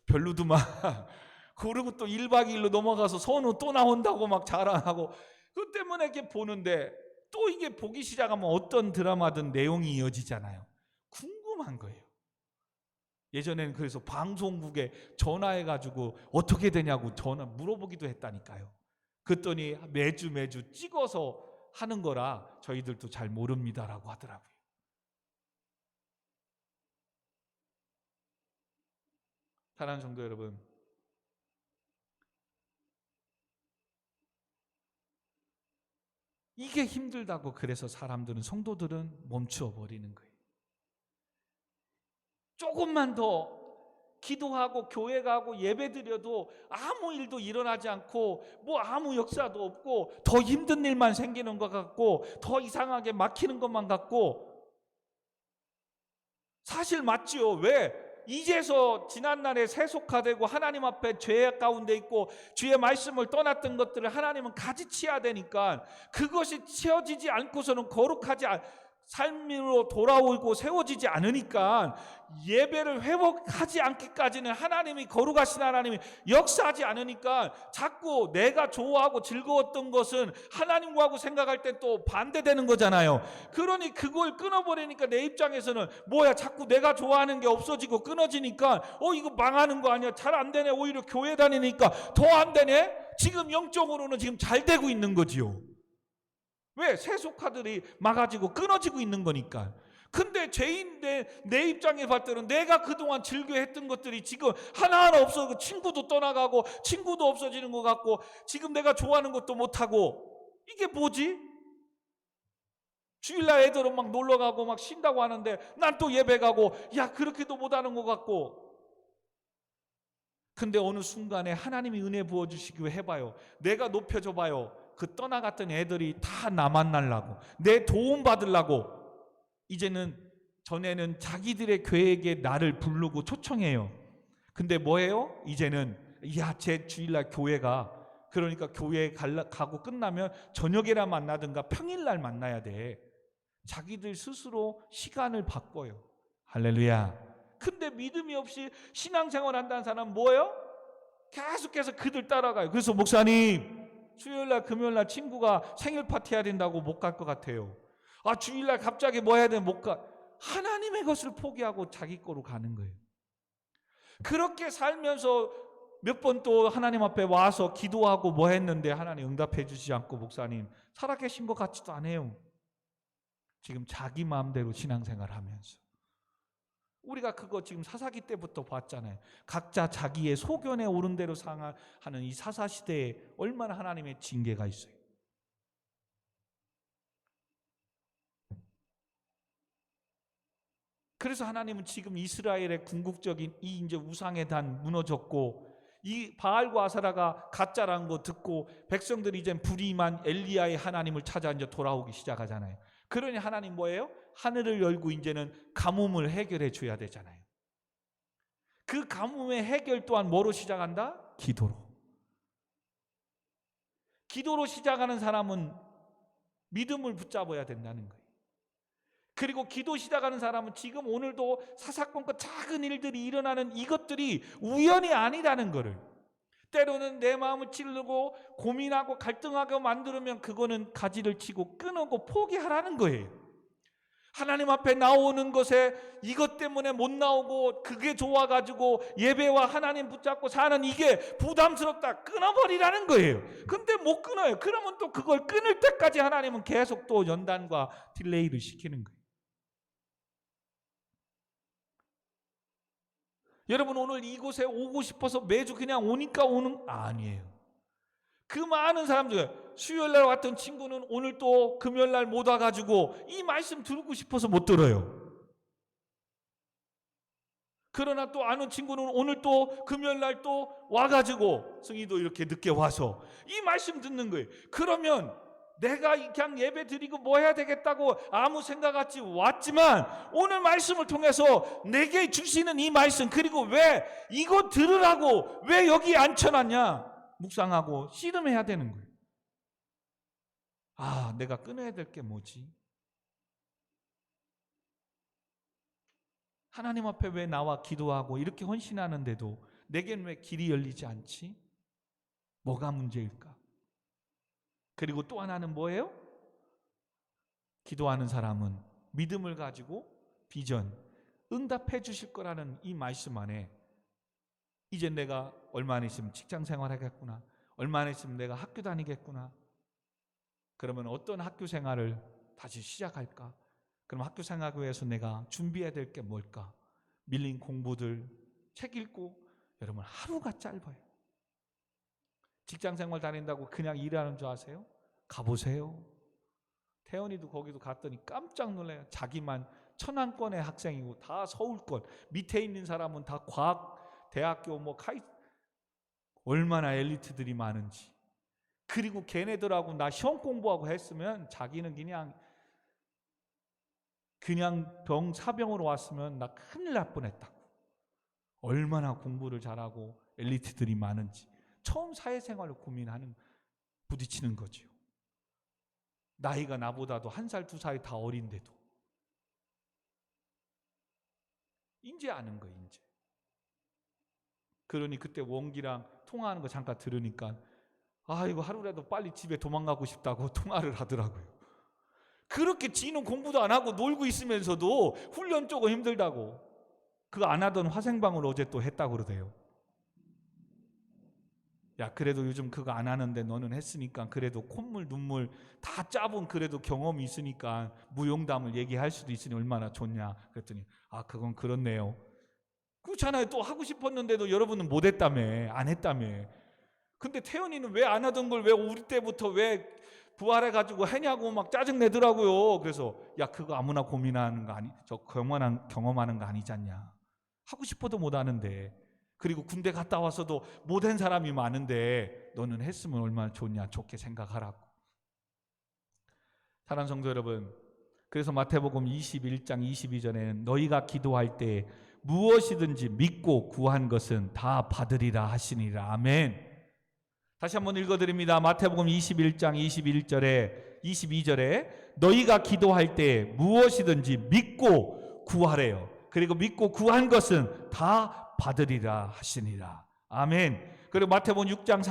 별로도만 그리고 또 1박 2일로 넘어가서 선우 또 나온다고 막 자랑하고 그 때문에 이렇게 보는데 또 이게 보기 시작하면 어떤 드라마든 내용이 이어지잖아요. 궁금한 거예요. 예전에는 그래서 방송국에 전화해가지고 어떻게 되냐고 전화 물어보기도 했다니까요. 그랬더니 매주 찍어서 하는 거라 저희들도 잘 모릅니다라고 하더라고요. 사랑하는 성도 여러분, 이게 힘들다고 그래서 사람들은 성도들은 멈추어 버리는 거예요. 조금만 더 기도하고 교회 가고 예배 드려도 아무 일도 일어나지 않고 뭐 아무 역사도 없고 더 힘든 일만 생기는 것 같고 더 이상하게 막히는 것만 같고, 사실 맞지요. 왜? 이제서 지난날에 세속화되고 하나님 앞에 죄 가운데 있고 주의 말씀을 떠났던 것들을 하나님은 가지치야 되니까 그것이 치워지지 않고서는 거룩하지 삶으로 돌아오고 세워지지 않으니까 예배를 회복하지 않기까지는 하나님이 거룩하신 하나님이 역사하지 않으니까 자꾸 내가 좋아하고 즐거웠던 것은 하나님과하고 생각할 때 또 반대되는 거잖아요. 그러니 그걸 끊어버리니까 내 입장에서는 뭐야 자꾸 내가 좋아하는 게 없어지고 끊어지니까 이거 망하는 거 아니야, 잘 안 되네, 오히려 교회 다니니까 더 안 되네. 지금 영적으로는 지금 잘 되고 있는 거지요. 왜? 세속화들이 막아지고 끊어지고 있는 거니까. 근데 죄인데 내 입장에 봤을 때는 내가 그동안 즐겨했던 것들이 지금 하나하나 없어지고 친구도 떠나가고 친구도 없어지는 것 같고 지금 내가 좋아하는 것도 못하고 이게 뭐지? 주일날 애들은 막 놀러가고 막 쉰다고 하는데 난 또 예배 가고 그렇게도 못하는 것 같고. 근데 어느 순간에 하나님이 은혜 부어주시기로 해봐요. 내가 높여줘봐요. 그 떠나갔던 애들이 다 나 만나려고 내 도움 받으려고 이제는, 전에는 자기들의 교회에게 나를 부르고 초청해요. 근데 뭐예요? 이제는 제 주일날 교회가, 그러니까 교회 가고 끝나면 저녁에나 만나든가 평일날 만나야 돼. 자기들 스스로 시간을 바꿔요. 할렐루야. 근데 믿음이 없이 신앙생활 한다는 사람은 뭐예요? 계속해서 그들 따라가요. 그래서 목사님 수요일날 금요일날 친구가 생일 파티 해야 된다고 못 갈 것 같아요. 주일날 갑자기 뭐 해야 되면 못 가. 하나님의 것을 포기하고 자기 거로 가는 거예요. 그렇게 살면서 몇 번 또 하나님 앞에 와서 기도하고 뭐 했는데 하나님 응답해 주시지 않고 목사님 살아계신 것 같지도 않아요. 지금 자기 마음대로 신앙생활 하면서. 우리가 그거 지금 사사기 때부터 봤잖아요. 각자 자기의 소견에 오른 대로 상하는 이 사사시대에 얼마나 하나님의 징계가 있어요. 그래서 하나님은 지금 이스라엘의 궁극적인 이 이제 우상의 단 무너졌고 이 바알과 아사라가 가짜라는 거 듣고 백성들이 이제 불의만 엘리야의 하나님을 찾아 이제 돌아오기 시작하잖아요. 그러니 하나님 뭐예요? 하늘을 열고 이제는 가뭄을 해결해 줘야 되잖아요. 그 가뭄의 해결 또한 뭐로 시작한다? 기도로. 기도로 시작하는 사람은 믿음을 붙잡아야 된다는 거예요. 그리고 기도 시작하는 사람은 지금 오늘도 사사건건 작은 일들이 일어나는 이것들이 우연이 아니라는 거를, 때로는 내 마음을 찌르고 고민하고 갈등하고 만들면 그거는 가지를 치고 끊고 포기하라는 거예요. 하나님 앞에 나오는 것에 이것 때문에 못 나오고 그게 좋아가지고 예배와 하나님 붙잡고 사는 이게 부담스럽다, 끊어버리라는 거예요. 근데 못 끊어요. 그러면 또 그걸 끊을 때까지 하나님은 계속 또 연단과 딜레이를 시키는 거예요. 여러분, 오늘 이곳에 오고 싶어서 매주 그냥 오니까 오는 아니에요. 그 많은 사람 중에 수요일날 왔던 친구는 오늘 또 금요일날 못 와가지고 이 말씀 듣고 싶어서 못 들어요. 그러나 또 아는 친구는 오늘 또 금요일날 또 와가지고 승희도 이렇게 늦게 와서 이 말씀 듣는 거예요. 그러면 내가 그냥 예배 드리고 뭐 해야 되겠다고 아무 생각 없이 왔지만 오늘 말씀을 통해서 내게 주시는 이 말씀, 그리고 왜 이거 들으라고 왜 여기 앉혀놨냐 묵상하고 씨름해야 되는 거예요. 아, 내가 끊어야 될 게 뭐지? 하나님 앞에 왜 나와 기도하고 이렇게 헌신하는데도 내겐 왜 길이 열리지 않지? 뭐가 문제일까? 그리고 또 하나는 뭐예요? 기도하는 사람은 믿음을 가지고 비전, 응답해 주실 거라는 이 말씀 안에 이제 내가 얼마 안 있으면 직장 생활하겠구나, 얼마 안 있으면 내가 학교 다니겠구나. 그러면 어떤 학교 생활을 다시 시작할까? 그럼 학교 생활을 위해서 내가 준비해야 될 게 뭘까? 밀린 공부들, 책 읽고. 여러분, 하루가 짧아요. 직장 생활 다닌다고 그냥 일하는 줄 아세요? 가보세요. 태연이도 거기도 갔더니 깜짝 놀라요. 자기만 천안권의 학생이고 다 서울권, 밑에 있는 사람은 다 과학 대학교 뭐 얼마나 엘리트들이 많은지. 그리고 걔네들하고 나 시험 공부하고 했으면 자기는 그냥 사병으로 왔으면 나 큰일 날 뻔했다고. 얼마나 공부를 잘하고 엘리트들이 많은지. 처음 사회생활을 부딪히는 거죠. 나이가 나보다도 1살, 2살 다 어린데도. 이제 아는 거예요, 이제. 그러니 그때 원기랑 통화하는 거 잠깐 들으니까 이거 하루라도 빨리 집에 도망가고 싶다고 통화를 하더라고요. 그렇게 지는 공부도 안 하고 놀고 있으면서도 훈련 조금 힘들다고. 그거 안 하던 화생방을 어제 또 했다고 그러대요. 야, 그래도 요즘 그거 안 하는데 너는 했으니까 그래도 콧물 눈물 다 짜본 그래도 경험이 있으니까 무용담을 얘기할 수도 있으니 얼마나 좋냐. 그랬더니 그건 그렇네요. 그렇잖아요. 또 하고 싶었는데도 여러분은 못 했다며, 안 했다며. 근데 태연이는 왜 안 하던 걸 왜 우리 때부터 왜 부활해가지고 하냐고 막 짜증내더라고요. 그래서 야, 그거 아무나 고민하는 거 경험하는 거 아니지 않냐. 하고 싶어도 못 하는데, 그리고 군대 갔다 와서도 못한 사람이 많은데 너는 했으면 얼마나 좋냐, 좋게 생각하라고. 사랑하는 성도 여러분, 그래서 마태복음 21장 22절에는 너희가 기도할 때 무엇이든지 믿고 구한 것은 다 받으리라 하시니라. 아멘. 다시 한번 읽어드립니다. 마태복음 21장 22절에 너희가 기도할 때 무엇이든지 믿고 구하래요. 그리고 믿고 구한 것은 다 받으리라 하시니라. 아멘. 그리고 마태복음 6장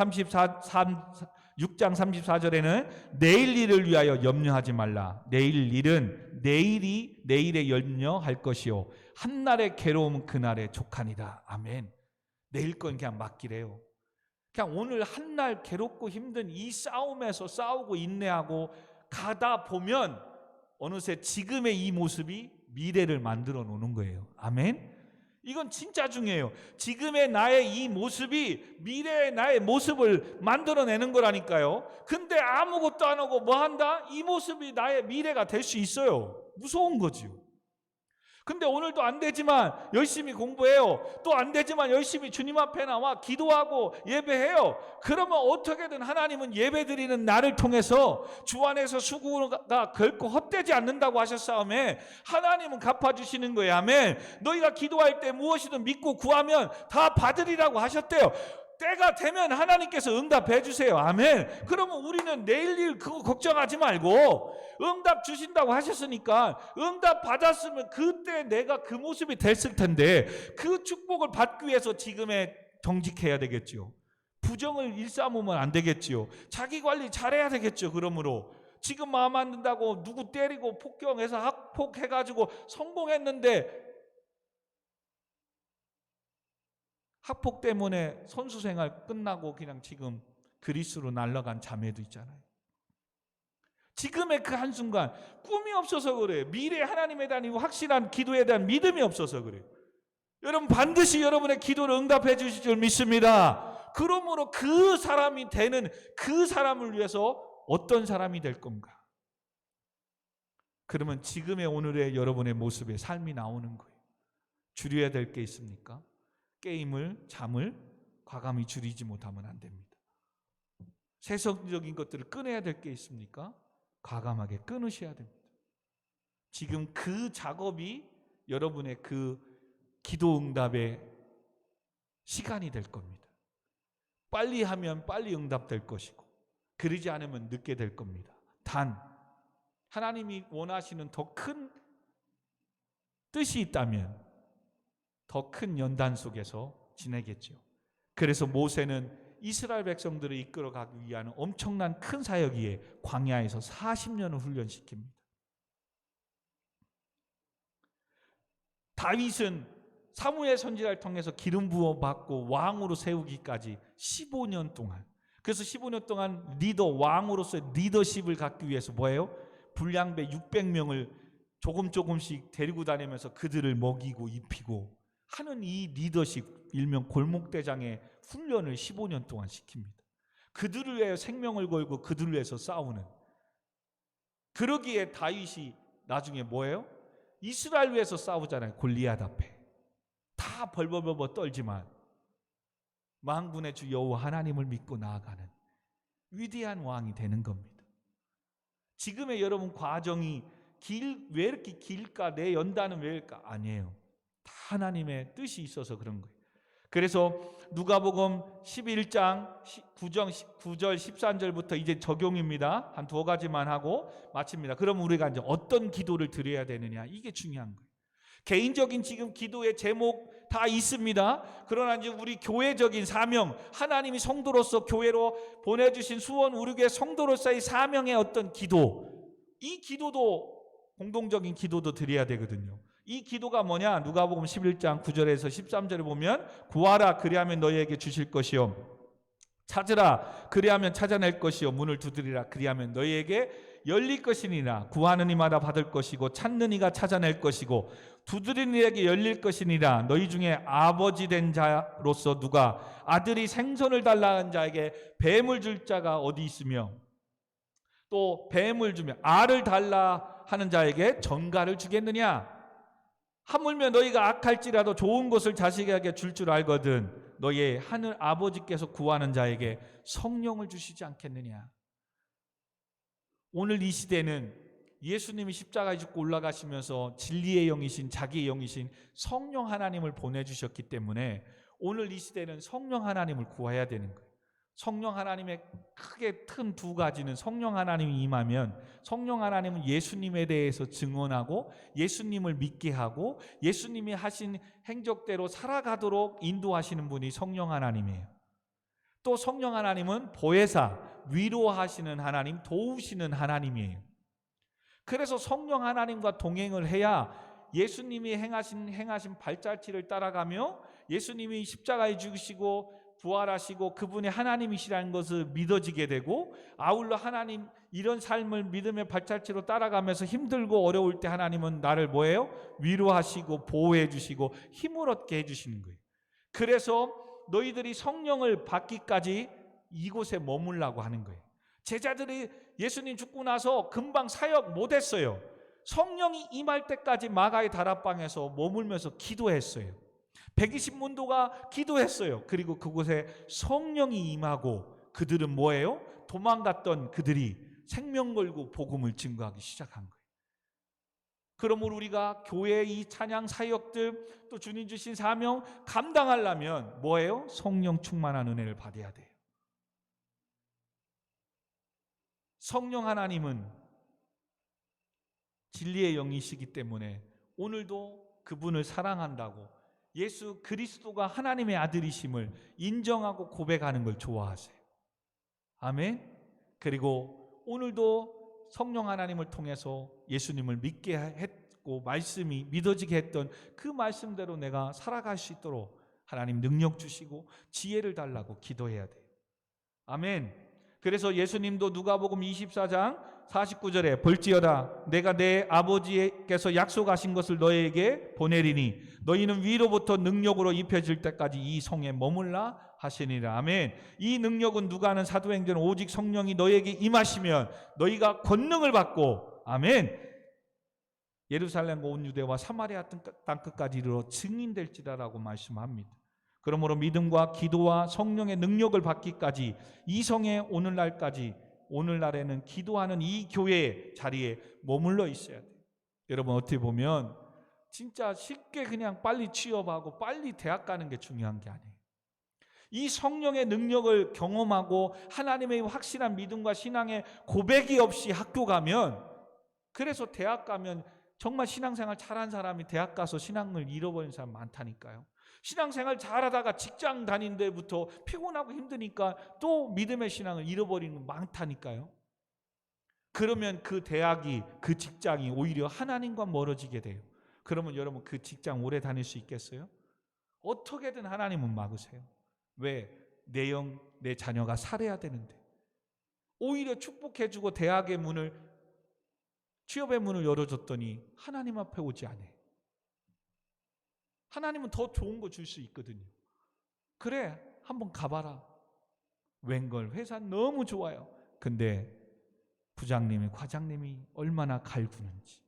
34절에는 내일 일을 위하여 염려하지 말라. 내일 일은 내일에 염려할 것이요 한날의 괴로움은 그날에 족하니라. 아멘. 내일 건 그냥 맡기래요. 그냥 오늘 한날 괴롭고 힘든 이 싸움에서 싸우고 인내하고 가다 보면 어느새 지금의 이 모습이 미래를 만들어 놓는 거예요. 아멘. 이건 진짜 중요해요. 지금의 나의 이 모습이 미래의 나의 모습을 만들어내는 거라니까요. 근데 아무것도 안 하고 뭐 한다? 이 모습이 나의 미래가 될 수 있어요. 무서운 거지요. 근데 오늘도 안 되지만 열심히 공부해요. 또 안 되지만 열심히 주님 앞에 나와 기도하고 예배해요. 그러면 어떻게든 하나님은 예배드리는 나를 통해서 주 안에서 수고가 결코 헛되지 않는다고 하셨사오매 하나님은 갚아주시는 거예요. 아멘. 너희가 기도할 때 무엇이든 믿고 구하면 다 받으리라고 하셨대요. 때가 되면 하나님께서 응답해 주세요. 아멘. 그러면 우리는 내일 일 그거 걱정하지 말고 응답 주신다고 하셨으니까 응답 받았으면 그때 내가 그 모습이 됐을 텐데 그 축복을 받기 위해서 지금에 정직해야 되겠죠. 부정을 일삼으면 안 되겠지요. 자기 관리 잘해야 되겠죠. 그러므로 지금 마음 안 든다고 누구 때리고 폭경해서 학폭해가지고 성공했는데 학폭 때문에 선수생활 끝나고 그냥 지금 그리스로 날아간 자매도 있잖아요. 지금의 그 한순간 꿈이 없어서 그래요. 미래 하나님에 대한 확실한 기도에 대한 믿음이 없어서 그래요. 여러분 반드시 여러분의 기도를 응답해 주실 줄 믿습니다. 그러므로 그 사람이 되는 그 사람을 위해서 어떤 사람이 될 건가? 그러면 지금의 오늘의 여러분의 모습에 삶이 나오는 거예요. 줄여야 될 게 있습니까? 게임을, 잠을 과감히 줄이지 못하면 안 됩니다. 세속적인 것들을 끊어야 될 게 있습니까? 과감하게 끊으셔야 됩니다. 지금 그 작업이 여러분의 그 기도 응답의 시간이 될 겁니다. 빨리 하면 빨리 응답될 것이고 그러지 않으면 늦게 될 겁니다. 단 하나님이 원하시는 더 큰 뜻이 있다면 더 큰 연단 속에서 지내겠죠. 그래서 모세는 이스라엘 백성들을 이끌어가기 위한 엄청난 큰 사역이에 광야에서 40년을 훈련시킵니다. 다윗은 사무엘 선지자를 통해서 기름 부어 받고 왕으로 세우기까지 15년 동안, 그래서 15년 동안 리더, 왕으로서의 리더십을 갖기 위해서 뭐예요? 불량배 600명을 조금씩 데리고 다니면서 그들을 먹이고 입히고 하는 이 리더십, 일명 골목대장의 훈련을 15년 동안 시킵니다. 그들을 위해 생명을 걸고 그들을 위해서 싸우는. 그러기에 다윗이 나중에 뭐예요? 이스라엘 위해서 싸우잖아요. 골리앗 앞에 다 벌벌벌 떨지만 만군의 주 여호와 하나님을 믿고 나아가는 위대한 왕이 되는 겁니다. 지금의 여러분 과정이 왜 이렇게 길까? 내 연단은 왜 이럴까? 아니에요. 다 하나님의 뜻이 있어서 그런 거예요. 그래서 누가복음 11장 9절 13절부터 이제 적용입니다. 한 두 가지만 하고 마칩니다. 그럼 우리가 이제 어떤 기도를 드려야 되느냐, 이게 중요한 거예요. 개인적인 지금 기도의 제목 다 있습니다. 그러나 이제 우리 교회적인 사명, 하나님이 성도로서 교회로 보내주신 수원 우리교회 성도로서의 사명의 어떤 기도, 이 기도도 공동적인 기도도 드려야 되거든요. 이 기도가 뭐냐? 누가복음 11장 9절에서 13절에 보면 구하라 그리하면 너희에게 주실 것이요 찾으라 그리하면 찾아낼 것이요 문을 두드리라 그리하면 너희에게 열릴 것이니라. 구하는 이마다 받을 것이고 찾는 이가 찾아낼 것이고 두드리는 이에게 열릴 것이니라. 너희 중에 아버지 된 자로서 누가 아들이 생선을 달라 한 자에게 뱀을 줄 자가 어디 있으며 또 뱀을 주며 알을 달라 하는 자에게 전갈을 주겠느냐? 하물며 너희가 악할지라도 좋은 것을 자식에게 줄 줄 알거든 너희의 하늘 아버지께서 구하는 자에게 성령을 주시지 않겠느냐. 오늘 이 시대는 예수님이 십자가에 죽고 올라가시면서 진리의 영이신 자기의 영이신 성령 하나님을 보내주셨기 때문에 오늘 이 시대는 성령 하나님을 구해야 되는 거예요. 성령 하나님의 크게 큰 두 가지는 성령 하나님이 임하면 성령 하나님은 예수님에 대해서 증언하고 예수님을 믿게 하고 예수님이 하신 행적대로 살아가도록 인도하시는 분이 성령 하나님이에요. 또 성령 하나님은 보혜사, 위로하시는 하나님, 도우시는 하나님이에요. 그래서 성령 하나님과 동행을 해야 예수님이 행하신 발자취를 따라가며 예수님이 십자가에 죽으시고 부활하시고 그분이 하나님이시라는 것을 믿어지게 되고 아울러 하나님 이런 삶을 믿음의 발자취로 따라가면서 힘들고 어려울 때 하나님은 나를 뭐예요? 위로하시고 보호해 주시고 힘을 얻게 해주시는 거예요. 그래서 너희들이 성령을 받기까지 이곳에 머물라고 하는 거예요. 제자들이 예수님 죽고 나서 금방 사역 못했어요. 성령이 임할 때까지 마가의 다락방에서 머물면서 기도했어요. 120문도가 기도했어요. 그리고 그곳에 성령이 임하고 그들은 뭐예요? 도망갔던 그들이 생명 걸고 복음을 증거하기 시작한 거예요. 그러므로 우리가 교회의 이 찬양 사역들 또 주님 주신 사명 감당하려면 뭐예요? 성령 충만한 은혜를 받아야 돼요. 성령 하나님은 진리의 영이시기 때문에 오늘도 그분을 사랑한다고 예수 그리스도가 하나님의 아들이심을 인정하고 고백하는 걸 좋아하세요. 아멘. 그리고 오늘도 성령 하나님을 통해서 예수님을 믿게 했고 말씀이 믿어지게 했던 그 말씀대로 내가 살아갈 수 있도록 하나님 능력 주시고 지혜를 달라고 기도해야 돼요. 아멘. 그래서 예수님도 누가복음 24장 49절에 볼지어다 내가 내 아버지께서 약속하신 것을 너에게 보내리니 너희는 위로부터 능력으로 입혀질 때까지 이 성에 머물라 하시니라. 아멘. 이 능력은 누가 하는 사도행전 오직 성령이 너에게 임하시면 너희가 권능을 받고 아멘 예루살렘과 온 유대와 사마리아 땅끝까지 이르러 증인될지라라고 말씀합니다. 그러므로 믿음과 기도와 성령의 능력을 받기까지 이 성에 오늘날에는 기도하는 이 교회의 자리에 머물러 있어야 돼요. 여러분 어떻게 보면 진짜 쉽게 그냥 빨리 취업하고 빨리 대학 가는 게 중요한 게 아니에요. 이 성령의 능력을 경험하고 하나님의 확실한 믿음과 신앙의 고백이 없이 학교 가면 그래서 대학 가면 정말 신앙생활 잘한 사람이 대학 가서 신앙을 잃어버린 사람 많다니까요. 신앙생활 잘하다가 직장 다닌 데부터 피곤하고 힘드니까 또 믿음의 신앙을 잃어버리는 건 많다니까요. 그러면 그 대학이 그 직장이 오히려 하나님과 멀어지게 돼요. 그러면 여러분 그 직장 오래 다닐 수 있겠어요? 어떻게든 하나님은 막으세요. 왜? 내 자녀가 살아야 되는데. 오히려 축복해주고 대학의 문을 취업의 문을 열어줬더니 하나님 앞에 오지 않아요. 하나님은 더 좋은 거 줄 수 있거든요. 그래 한번 가봐라. 웬걸 회사 너무 좋아요. 근데 부장님이 과장님이 얼마나 갈구는지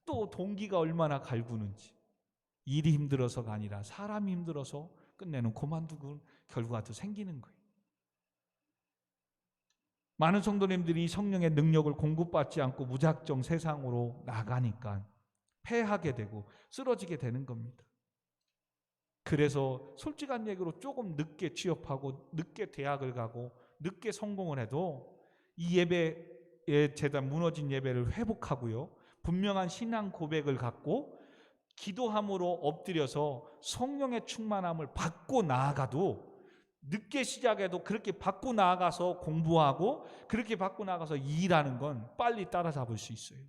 또 동기가 얼마나 갈구는지 일이 힘들어서가 아니라 사람이 힘들어서 끝내는 그만두고 결과도 생기는 거예요. 많은 성도님들이 성령의 능력을 공급받지 않고 무작정 세상으로 나가니까 패하게 되고 쓰러지게 되는 겁니다. 그래서 솔직한 얘기로 조금 늦게 취업하고 늦게 대학을 가고 늦게 성공을 해도 이 예배의 재단 무너진 예배를 회복하고요. 분명한 신앙 고백을 갖고 기도함으로 엎드려서 성령의 충만함을 받고 나아가도 늦게 시작해도 그렇게 받고 나아가서 공부하고 그렇게 받고 나아가서 일하는 건 빨리 따라잡을 수 있어요.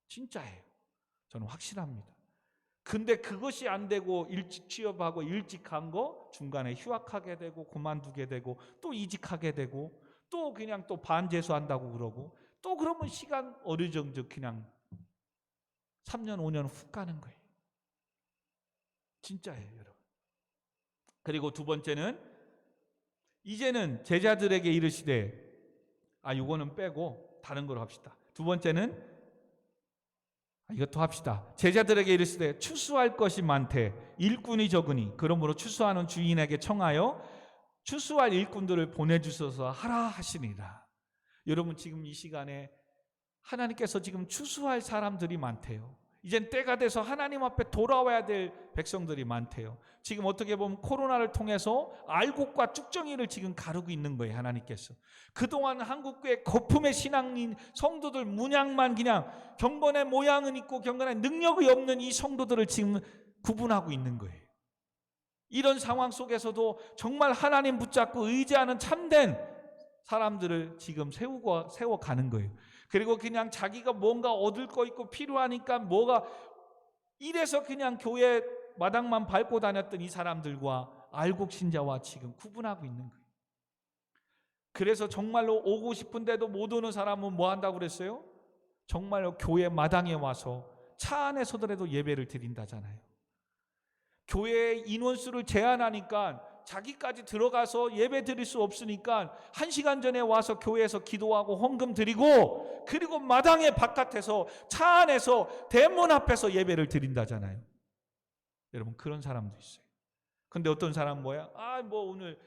진짜예요. 저는 확실합니다. 근데 그것이 안 되고 일찍 취업하고 일찍 간 거 중간에 휴학하게 되고 그만두게 되고 또 이직하게 되고 또 그냥 또 반재수한다고 그러고 또 그러면 시간 어리정적 그냥 3년 5년 훅 가는 거예요. 진짜예요, 여러분. 그리고 두 번째는 이제는 제자들에게 이르시되 이거는 빼고 다른 걸로 합시다. 두 번째는 이것도 합시다. 제자들에게 이르시되 추수할 것이 많되 일꾼이 적으니 그러므로 추수하는 주인에게 청하여 추수할 일꾼들을 보내주셔서 하라 하시니라. 여러분 지금 이 시간에 하나님께서 지금 추수할 사람들이 많대요. 이젠 때가 돼서 하나님 앞에 돌아와야 될 백성들이 많대요. 지금 어떻게 보면 코로나를 통해서 알곡과 쭉정이를 지금 가르고 있는 거예요. 하나님께서. 그동안 한국교회 거품의 신앙인 성도들 문양만 그냥 경건의 모양은 있고 경건의 능력이 없는 이 성도들을 지금 구분하고 있는 거예요. 이런 상황 속에서도 정말 하나님 붙잡고 의지하는 참된 사람들을 지금 세워가는 거예요. 그리고 그냥 자기가 뭔가 얻을 거 있고 필요하니까 뭐가 이래서 그냥 교회 마당만 밟고 다녔던 이 사람들과 알곡 신자와 지금 구분하고 있는 거예요. 그래서 정말로 오고 싶은데도 못 오는 사람은 뭐 한다고 그랬어요? 정말로 교회 마당에 와서 차 안에 서더라도 예배를 드린다잖아요. 교회의 인원수를 제한하니까 자기까지 들어가서 예배 드릴 수 없으니까 1시간 전에 와서 교회에서 기도하고 헌금 드리고, 그리고 마당에 바깥에서 차 안에서 대문 앞에서 예배를 드린다잖아요. 여러분, 그런 사람도 있어요. 근데 어떤 사람은 뭐야? 오늘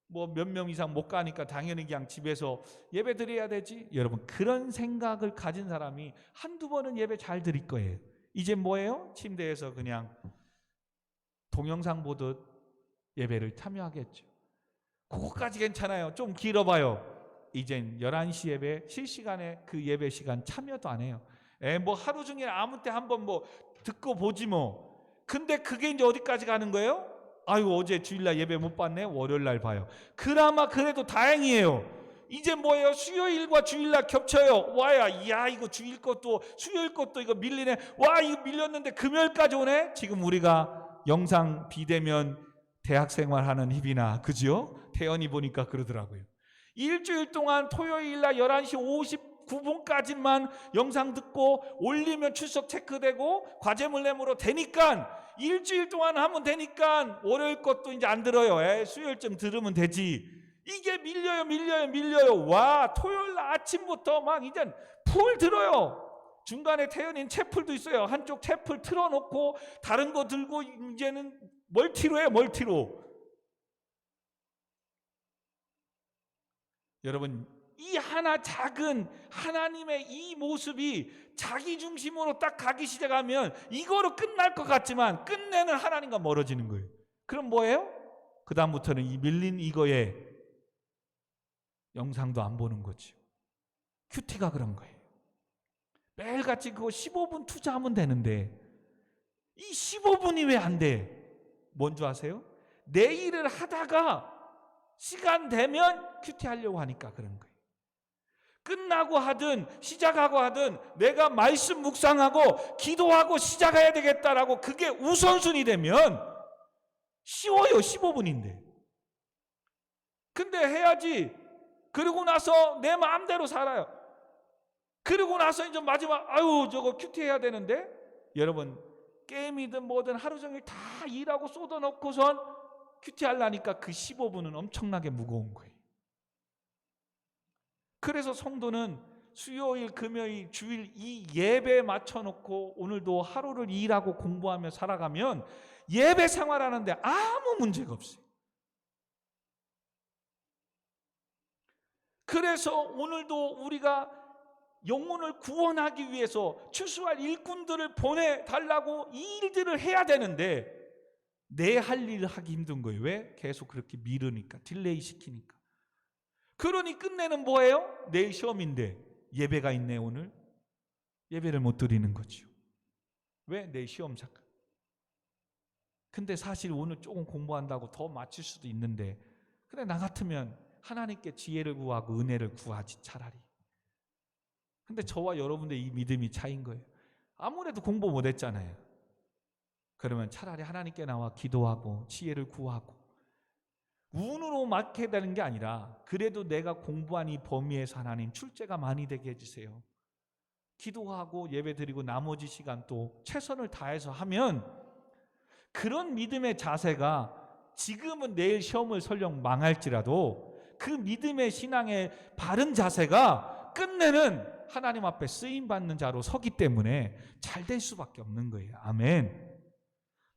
몇 명 이상 못 가니까 당연히 그냥 집에서 예배 드려야 되지. 여러분, 그런 생각을 가진 사람이 한두 번은 예배 잘 드릴 거예요. 이제 뭐예요? 침대에서 그냥 동영상 보듯 예배를 참여하겠죠. 그거까지 괜찮아요. 좀 길어봐요. 이젠 11시 예배, 실시간에 그 예배 시간 참여도 안 해요. 하루 종일 아무 때 한번 듣고 보지 뭐. 근데 그게 이제 어디까지 가는 거예요? 어제 주일날 예배 못 봤네. 월요일날 봐요. 그나마 그래도 다행이에요. 이제 뭐예요? 수요일과 주일날 겹쳐요. 이거 주일 것도 수요일 것도 이거 밀리네. 이거 밀렸는데 금요일까지 오네. 지금 우리가 영상 비대면 대학생활하는 희비나, 그죠? 태연이 보니까 그러더라고요. 일주일 동안 토요일날 11시 59분까지만 영상 듣고 올리면 출석 체크되고 과제물 내므로 되니까, 일주일 동안 하면 되니까 월요일 것도 이제 안 들어요. 수요일쯤 들으면 되지. 이게 밀려요. 토요일 아침부터 막 이제 풀 들어요. 중간에 태연인 채플도 있어요. 한쪽 채플 틀어놓고 다른 거 들고 이제는 멀티로 해요. 멀티로. 여러분, 이 하나 작은 하나님의 이 모습이 자기 중심으로 딱 가기 시작하면 이거로 끝날 것 같지만 끝내는 하나님과 멀어지는 거예요. 그럼 뭐예요? 그 다음부터는 이 밀린 이거에 영상도 안 보는 거죠. 큐티가 그런 거예요. 매일같이 그거 15분 투자하면 되는데 이 15분이 왜 안 돼? 뭔 줄 아세요? 내 일을 하다가 시간 되면 큐티 하려고 하니까 그런 거예요. 끝나고 하든 시작하고 하든 내가 말씀 묵상하고 기도하고 시작해야 되겠다라고 그게 우선순위 되면 쉬워요. 15분인데. 근데 해야지. 그러고 나서 내 마음대로 살아요. 그러고 나서 이제 마지막 저거 큐티 해야 되는데, 여러분, 게임이든 뭐든 하루 종일 다 일하고 쏟아놓고선 큐티 하려니까 그 15분은 엄청나게 무거운 거예요. 그래서 성도는 수요일, 금요일, 주일 이 예배에 맞춰놓고 오늘도 하루를 일하고 공부하며 살아가면 예배 생활하는데 아무 문제가 없어요. 그래서 오늘도 우리가 영혼을 구원하기 위해서 추수할 일꾼들을 보내달라고 이 일들을 해야 되는데 내 할 일을 하기 힘든 거예요. 왜? 계속 그렇게 미루니까, 딜레이 시키니까. 그러니 끝내는 뭐예요? 내일 시험인데 예배가 있네. 오늘 예배를 못 드리는 거죠. 왜? 내일 시험 잠깐. 근데 사실 오늘 조금 공부한다고 더 맞출 수도 있는데, 근데 나 같으면 하나님께 지혜를 구하고 은혜를 구하지 차라리. 근데 저와 여러분들 이 믿음이 차이인 거예요. 아무래도 공부 못했잖아요. 그러면 차라리 하나님께 나와 기도하고 지혜를 구하고, 운으로 맞게 되는 게 아니라 그래도 내가 공부한 이 범위에서 하나님 출제가 많이 되게 해주세요. 기도하고 예배드리고 나머지 시간 또 최선을 다해서 하면, 그런 믿음의 자세가 지금은 내일 시험을 설령 망할지라도 그 믿음의 신앙의 바른 자세가 끝내는 하나님 앞에 쓰임받는 자로 서기 때문에 잘 될 수밖에 없는 거예요. 아멘.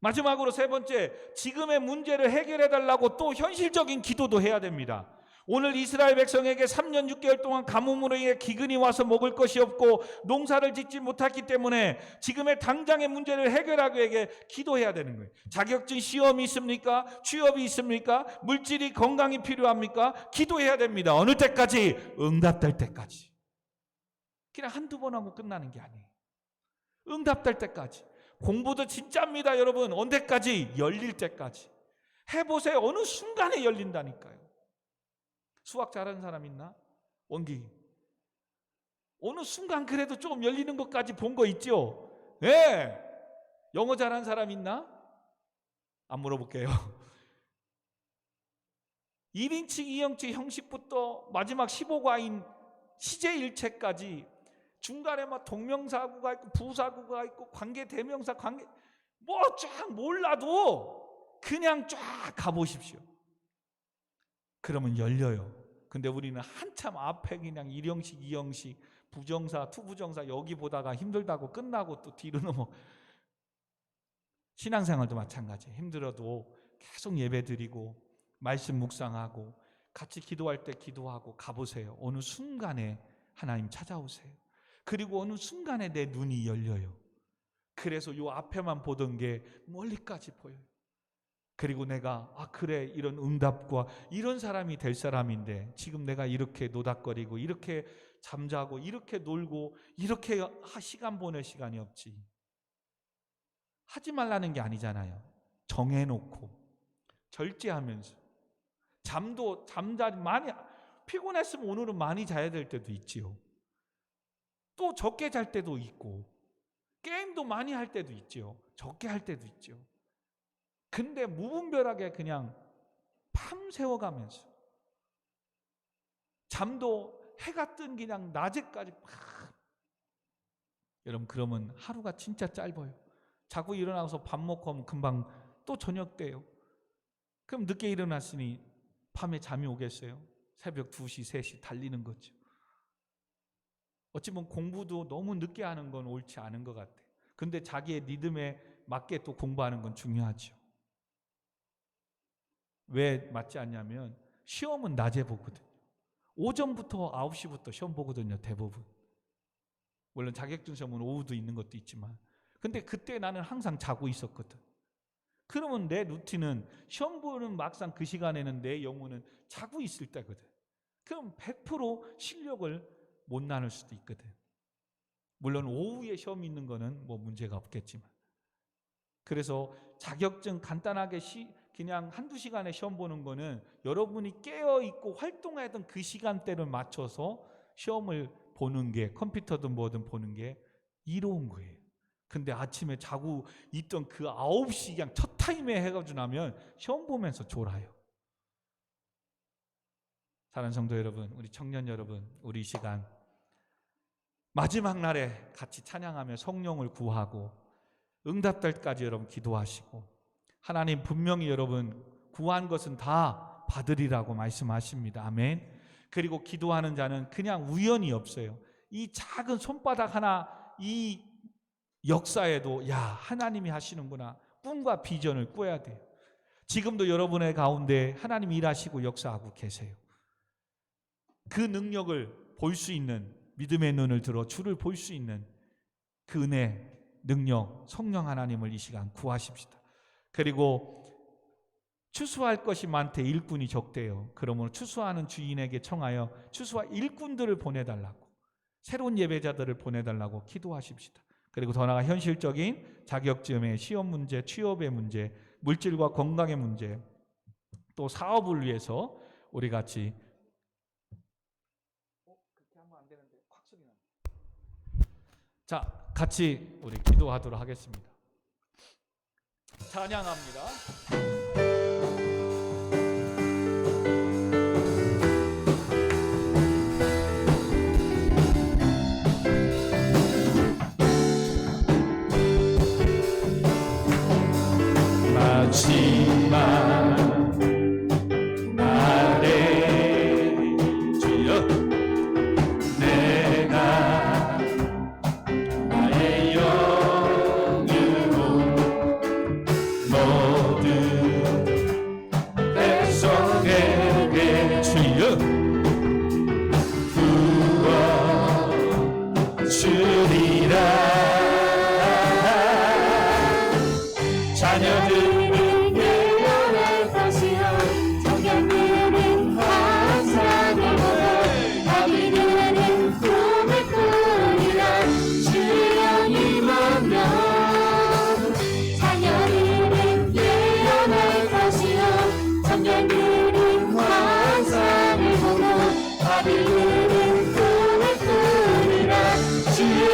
마지막으로 세 번째, 지금의 문제를 해결해달라고 또 현실적인 기도도 해야 됩니다. 오늘 이스라엘 백성에게 3년 6개월 동안 가뭄으로 인해 기근이 와서 먹을 것이 없고 농사를 짓지 못했기 때문에 지금의 당장의 문제를 해결하기 위해 기도해야 되는 거예요. 자격증 시험이 있습니까? 취업이 있습니까? 물질이 건강이 필요합니까? 기도해야 됩니다. 어느 때까지? 응답될 때까지. 그냥 한두 번 하고 끝나는 게 아니에요. 응답될 때까지. 공부도 진짜입니다, 여러분. 언제까지? 열릴 때까지. 해보세요. 어느 순간에 열린다니까요. 수학 잘하는 사람 있나? 원기. 어느 순간 그래도 조금 열리는 것까지 본 거 있죠? 네. 영어 잘하는 사람 있나? 안 물어볼게요. 1인칭, 2형식 형식부터 마지막 15과인 시제일체까지 중간에 막 동명사구가 있고 부사구가 있고 관계대명사, 관계 뭐 쫙 몰라도 그냥 쫙 가보십시오. 그러면 열려요. 근데 우리는 한참 앞에 그냥 일형식, 이형식, 부정사, 투부정사 여기 보다가 힘들다고 끝나고 또 뒤로 넘어. 신앙생활도 마찬가지예요. 힘들어도 계속 예배드리고 말씀 묵상하고 같이 기도할 때 기도하고 가보세요. 어느 순간에 하나님 찾아오세요. 그리고 어느 순간에 내 눈이 열려요. 그래서 요 앞에만 보던 게 멀리까지 보여요. 그리고 내가 그래, 이런 응답과 이런 사람이 될 사람인데 지금 내가 이렇게 노닥거리고 이렇게 잠자고 이렇게 놀고 이렇게 시간 보낼 시간이 없지. 하지 말라는 게 아니잖아요. 정해놓고 절제하면서 잠자리 많이 피곤했으면 오늘은 많이 자야 될 때도 있지요. 또 적게 잘 때도 있고 게임도 많이 할 때도 있지요. 적게 할 때도 있죠. 근데 무분별하게 그냥 밤새워 가면서 잠도 해가 뜬 그냥 낮에까지 여러분, 그러면 하루가 진짜 짧아요. 자고 일어나서 밥 먹고 하면 금방 또 저녁 돼요. 그럼 늦게 일어났으니 밤에 잠이 오겠어요? 새벽 2시, 3시 달리는 거죠. 어찌 보면 공부도 너무 늦게 하는 건 옳지 않은 것 같아요. 근데 자기의 리듬에 맞게 또 공부하는 건 중요하죠. 왜 맞지 않냐면 시험은 낮에 보거든요. 오전부터 9시부터 시험 보거든요, 대부분. 물론 자격증 시험은 오후도 있는 것도 있지만, 근데 그때 나는 항상 자고 있었거든. 그러면 내 루틴은 시험 보는 막상 그 시간에는 내 영혼은 자고 있을 때거든. 그럼 100% 실력을 못 나눌 수도 있거든. 물론 오후에 시험이 있는 거는 뭐 문제가 없겠지만. 그래서 자격증 간단하게 그냥 한두 시간에 시험 보는 거는 여러분이 깨어있고 활동하던 그 시간대를 맞춰서 시험을 보는 게, 컴퓨터든 뭐든 보는 게 이로운 거예요. 근데 아침에 자고 있던 그 9시 그냥 첫 타임에 해가지고 나면 시험 보면서 졸아요. 사랑하는 성도 여러분, 우리 청년 여러분, 우리 이 시간 마지막 날에 같이 찬양하며 성령을 구하고 응답될 때까지 여러분 기도하시고, 하나님 분명히 여러분 구한 것은 다 받으리라고 말씀하십니다. 아멘. 그리고 기도하는 자는 그냥 우연이 없어요. 이 작은 손바닥 하나 이 역사에도 하나님이 하시는구나, 꿈과 비전을 꿔야 돼요. 지금도 여러분의 가운데 하나님이 일하시고 역사하고 계세요. 그 능력을 볼 수 있는, 믿음의 눈을 들어 주를 볼 수 있는 그 은혜, 능력, 성령 하나님을 이 시간 구하십시다. 그리고 추수할 것이 많되 일꾼이 적대요. 그러므로 추수하는 주인에게 청하여 추수와 일꾼들을 보내달라고, 새로운 예배자들을 보내달라고 기도하십시다. 그리고 더 나아가 현실적인 자격증의 시험 문제, 취업의 문제, 물질과 건강의 문제, 또 사업을 위해서 우리 같이 그렇게 하면 안 되는데 콱 소리 나네. 자, 같이 우리 기도하도록 하겠습니다. 찬양합니다. 마지막 날에 주여, 내가 나의 영으로 모든 백성에게 주여 부어주리라. 자녀들 주의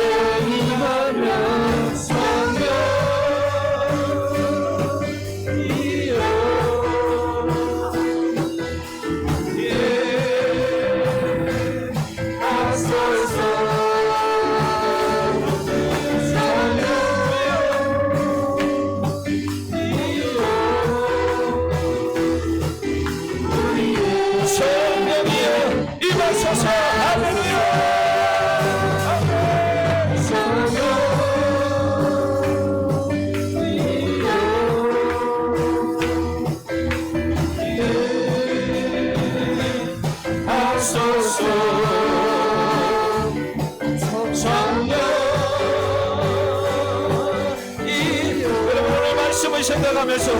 마음을 생각하면서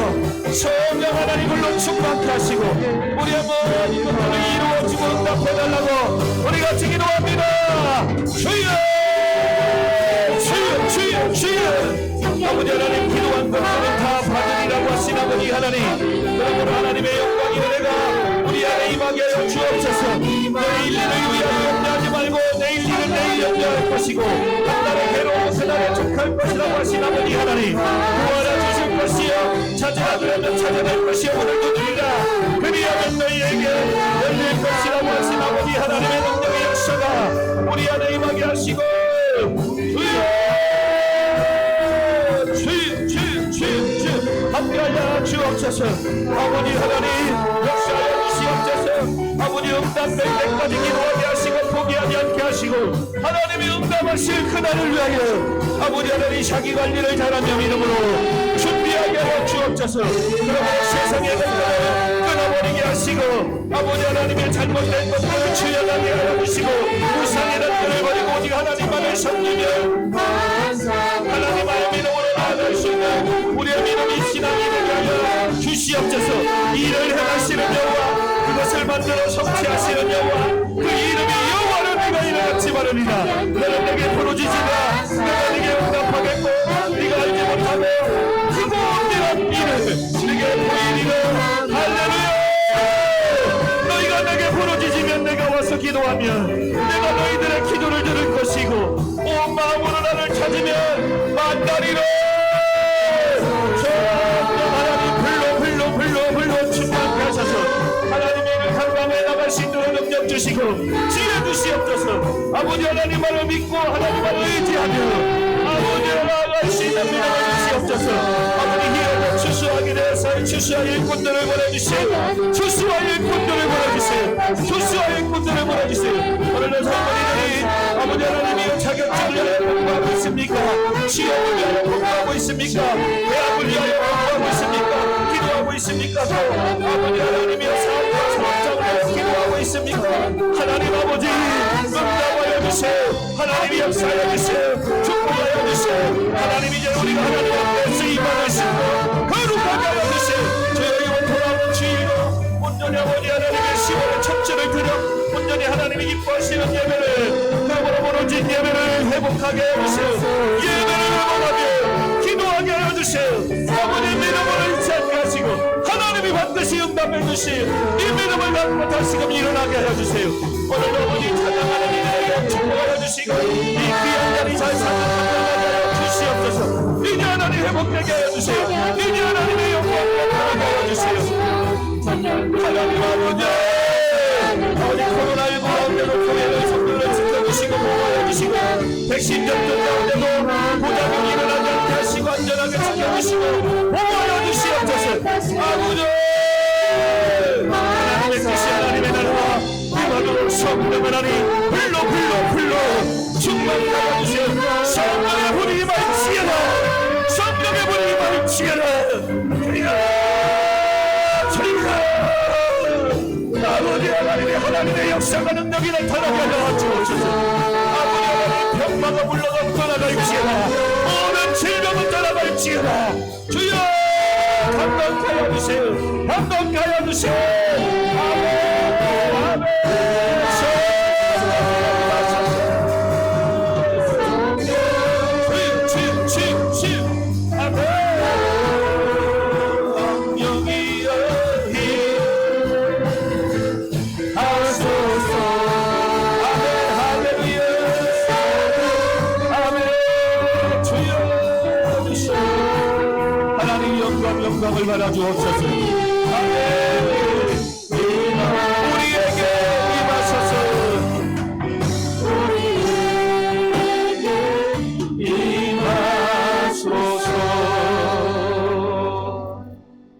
성령 하나님을 충만케 하시고 우리의 모든 것들을 이루어주고 응답해달라고 우리 같이 기도합니다. 주여 주여 주여 주여. 아버지 하나님, 기도한 것들은 다 받으리라고 하신 아버지 하나님, 그러므로 하나님의 영광이 은혜가 우리 안에 임하게 하여 주옵소서. 내일 일을 위하여 염려하지 말고 내일 일은 내일 염려할 것이고 한날의 괴로운 그날에 족할 것이라고 하신 아버지 하나님, 구하라 주실 것이요 찾으라 그러면 찾아낼 것이요 오늘 두드리라 그리하면 너희에게 열릴 것이라고 하신 아버지 하나님의 능력의 역사가 우리 안에 임하게 하시고 주여 함께하여 주옵소서. 아버지 하나님, 역사하여 주시옵소서. 아버지 응답될 때까지 기도하게 하시고 포기하지 않게 하시고 하나님이 응답하실 그날을 위하여 아버지 하나님 자기관리를 잘하며 믿음으로 준비하게 하여 주옵소서. 그러므로 세상의 것들을 끊어버리게 하시고 아버지 하나님의 잘못된 것들을 주연하게 하여 주시고 우상이란 것을 버리고 오직 하나님만을 섬기며 하나님의 믿음으로 나아갈 수 있는 우리의 믿음이 신앙이 되게 하여 주시옵소서. 이를 행하시는 여호와, 그것을 만들어 성취하시는 여호와, 그 이름이 여호와를 네가 일어났지 말으리라. 너는 내게 부르짖으라 내가 네게 응답하겠고 네가 알지 못하고 크고 엄밀한 이름 네게 보이리라. 할렐루야. 너희가 내게 부르짖으면 내가 와서 기도하면 내가 너희들의 기도를 들을 것이고 온 마음으로 나를 찾으면 만나리라. 불로 충만케 하셔서 하나님의 그 강방에 나갈 수 있도록 능력 주시고 지혜 주시옵소서. 아버지 하나님만을 믿고 하나님만을 의지하며 아버지 나아갈 수 있는 믿음을 주시옵소서. 아버지 희열과 추수하기 위해서 추수와 일꾼들을 보내주세요. 추수와 일꾼들을 보내주세요. 추수와 일꾼들을 보내주세요. 오늘날 성도님들이 아버지 하나님이 자격증을 위하여 공부하고 있습니까? 취업을 위하여 공부하고 있습니까? 대학을 위하여 공부하고 있습니까? 기도하고 있습니까? 또 아버지 하나님이 사업과 사업장을 위하여 기도하고 있습니까? 하나님 아버지 응답하여 주세요. 하나님이 역사하여 주세요. 축복하여 주세요. 하나님 이제 우리가 하나님 앞에 쓰임받을 수 있고 거룩하게 하여 주세요. 저희 이번 돌아오는 주일로 온전히 아버지 하나님의 10월의 첫째를 드려 온전히 하나님이 기뻐하시는 예배를 그러므로 무너진 예배를 회복하게 하여 주세요. 예배를 회복하며 기도하게 하여 주세요. 아버지 믿음을 잃지 않게 하시고 하나님이 반드시 응답해 주시오. 이 믿음을 갖고 다시금 일어나게 하여 주세요. 오늘 아버지 찬양하는 이들에게 축복하여 주시고 이 귀한 자리 잘 사는 하게 하여 주시옵소서. 이제 하나님 회복되게 하여 주세요. 이제 하나님의 영광을 나타나게 하여 주세요. 하나님 아버지 코로나19 가운데도 교회를 성도를 지켜주시고 보호하여 주시고 백신 접종 가운데도 부작용이 일어나지 않게 하시고 안전하게 지켜주시고 보호하여 주시옵소서. 아버지 하나님의 뜻이 하나님의 나라와 임하도록 성령 하나님 불로 충만케 하여 주시오. 성령의 불이 임할지어다. 성령의 불이 임할지어다. 아버지 하나님의 역사가 능력이 나타나게 하여 주옵소서. 아버지 하나님 병마가 물러가 떠나갈지어다. 모든 질병은 떠나갈지어다. 주여 감동케 하여 주세요. 감동케 하여 주세요. 아멘 아멘. 주여 아멘. 영광을 받아 주옵소서. 아멘. 우리에게 임하소서. 임하소서.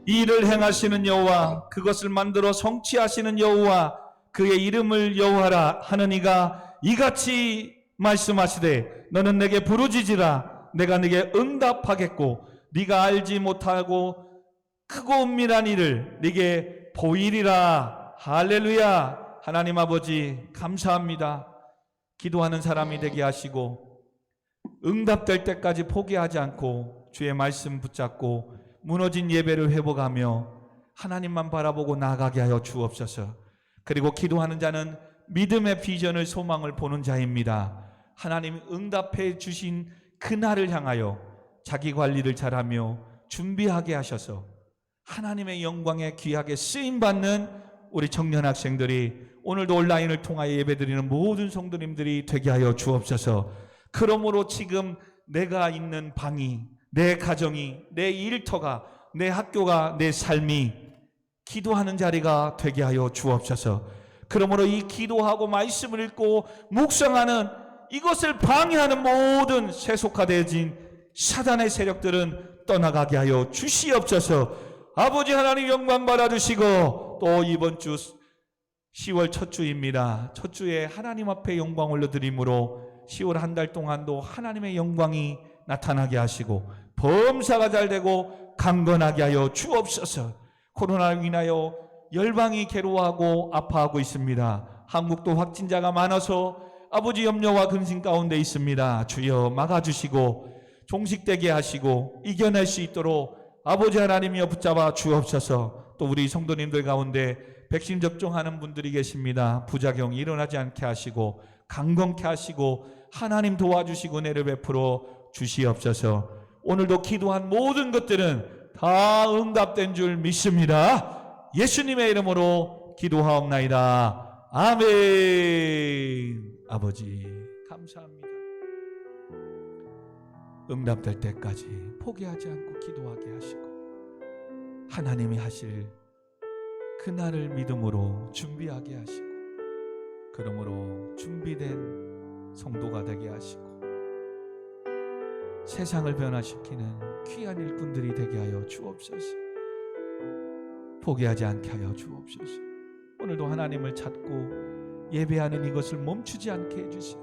일을 행하시는 여호와, 그것을 만들어 성취하시는 여호와, 그의 이름을 여호와라 하는 이가 이같이 말씀하시되 너는 내게 부르짖으라 내가 네게 응답하겠고 네가 알지 못하고 크고 은밀한 일을 네게 보이리라. 할렐루야. 하나님 아버지 감사합니다. 기도하는 사람이 되게 하시고 응답될 때까지 포기하지 않고 주의 말씀 붙잡고 무너진 예배를 회복하며 하나님만 바라보고 나아가게 하여 주옵소서. 그리고 기도하는 자는 믿음의 비전을 소망을 보는 자입니다. 하나님 응답해 주신 그날을 향하여 자기 관리를 잘하며 준비하게 하셔서 하나님의 영광에 귀하게 쓰임받는 우리 청년 학생들이, 오늘도 온라인을 통하여 예배드리는 모든 성도님들이 되게 하여 주옵소서. 그러므로 지금 내가 있는 방이, 내 가정이, 내 일터가, 내 학교가, 내 삶이 기도하는 자리가 되게 하여 주옵소서. 그러므로 이 기도하고 말씀을 읽고 묵상하는 이것을 방해하는 모든 세속화되어진 사단의 세력들은 떠나가게 하여 주시옵소서. 아버지 하나님 영광 받아주시고, 또 이번 주 10월 첫 주입니다. 첫 주에 하나님 앞에 영광 올려드림으로 10월 한 달 동안도 하나님의 영광이 나타나게 하시고 범사가 잘 되고 강건하게 하여 주옵소서. 코로나로 인하여 열방이 괴로워하고 아파하고 있습니다. 한국도 확진자가 많아서 아버지 염려와 근심 가운데 있습니다. 주여 막아주시고 종식되게 하시고 이겨낼 수 있도록 아버지 하나님이여 붙잡아 주옵소서. 또 우리 성도님들 가운데 백신 접종하는 분들이 계십니다. 부작용이 일어나지 않게 하시고 강건케 하시고 하나님 도와주시고 은혜를 베풀어 주시옵소서. 오늘도 기도한 모든 것들은 다 응답된 줄 믿습니다. 예수님의 이름으로 기도하옵나이다. 아멘. 아버지 감사합니다. 응답될 때까지 포기하지 않고 기도하게 하시고 하나님이 하실 그날을 믿음으로 준비하게 하시고, 그러므로 준비된 성도가 되게 하시고 세상을 변화시키는 귀한 일꾼들이 되게 하여 주옵소서. 포기하지 않게 하여 주옵소서. 오늘도 하나님을 찾고 예배하는 이것을 멈추지 않게 해주세요.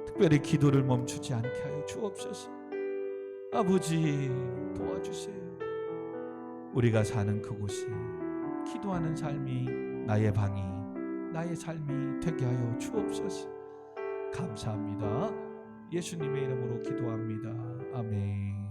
특별히 기도를 멈추지 않게 하여 주옵소서. 아버지 도와주세요. 우리가 사는 그곳이 기도하는 삶이, 나의 방이, 나의 삶이 되게 하여 주옵소서. 감사합니다. 예수님의 이름으로 기도합니다. 아멘.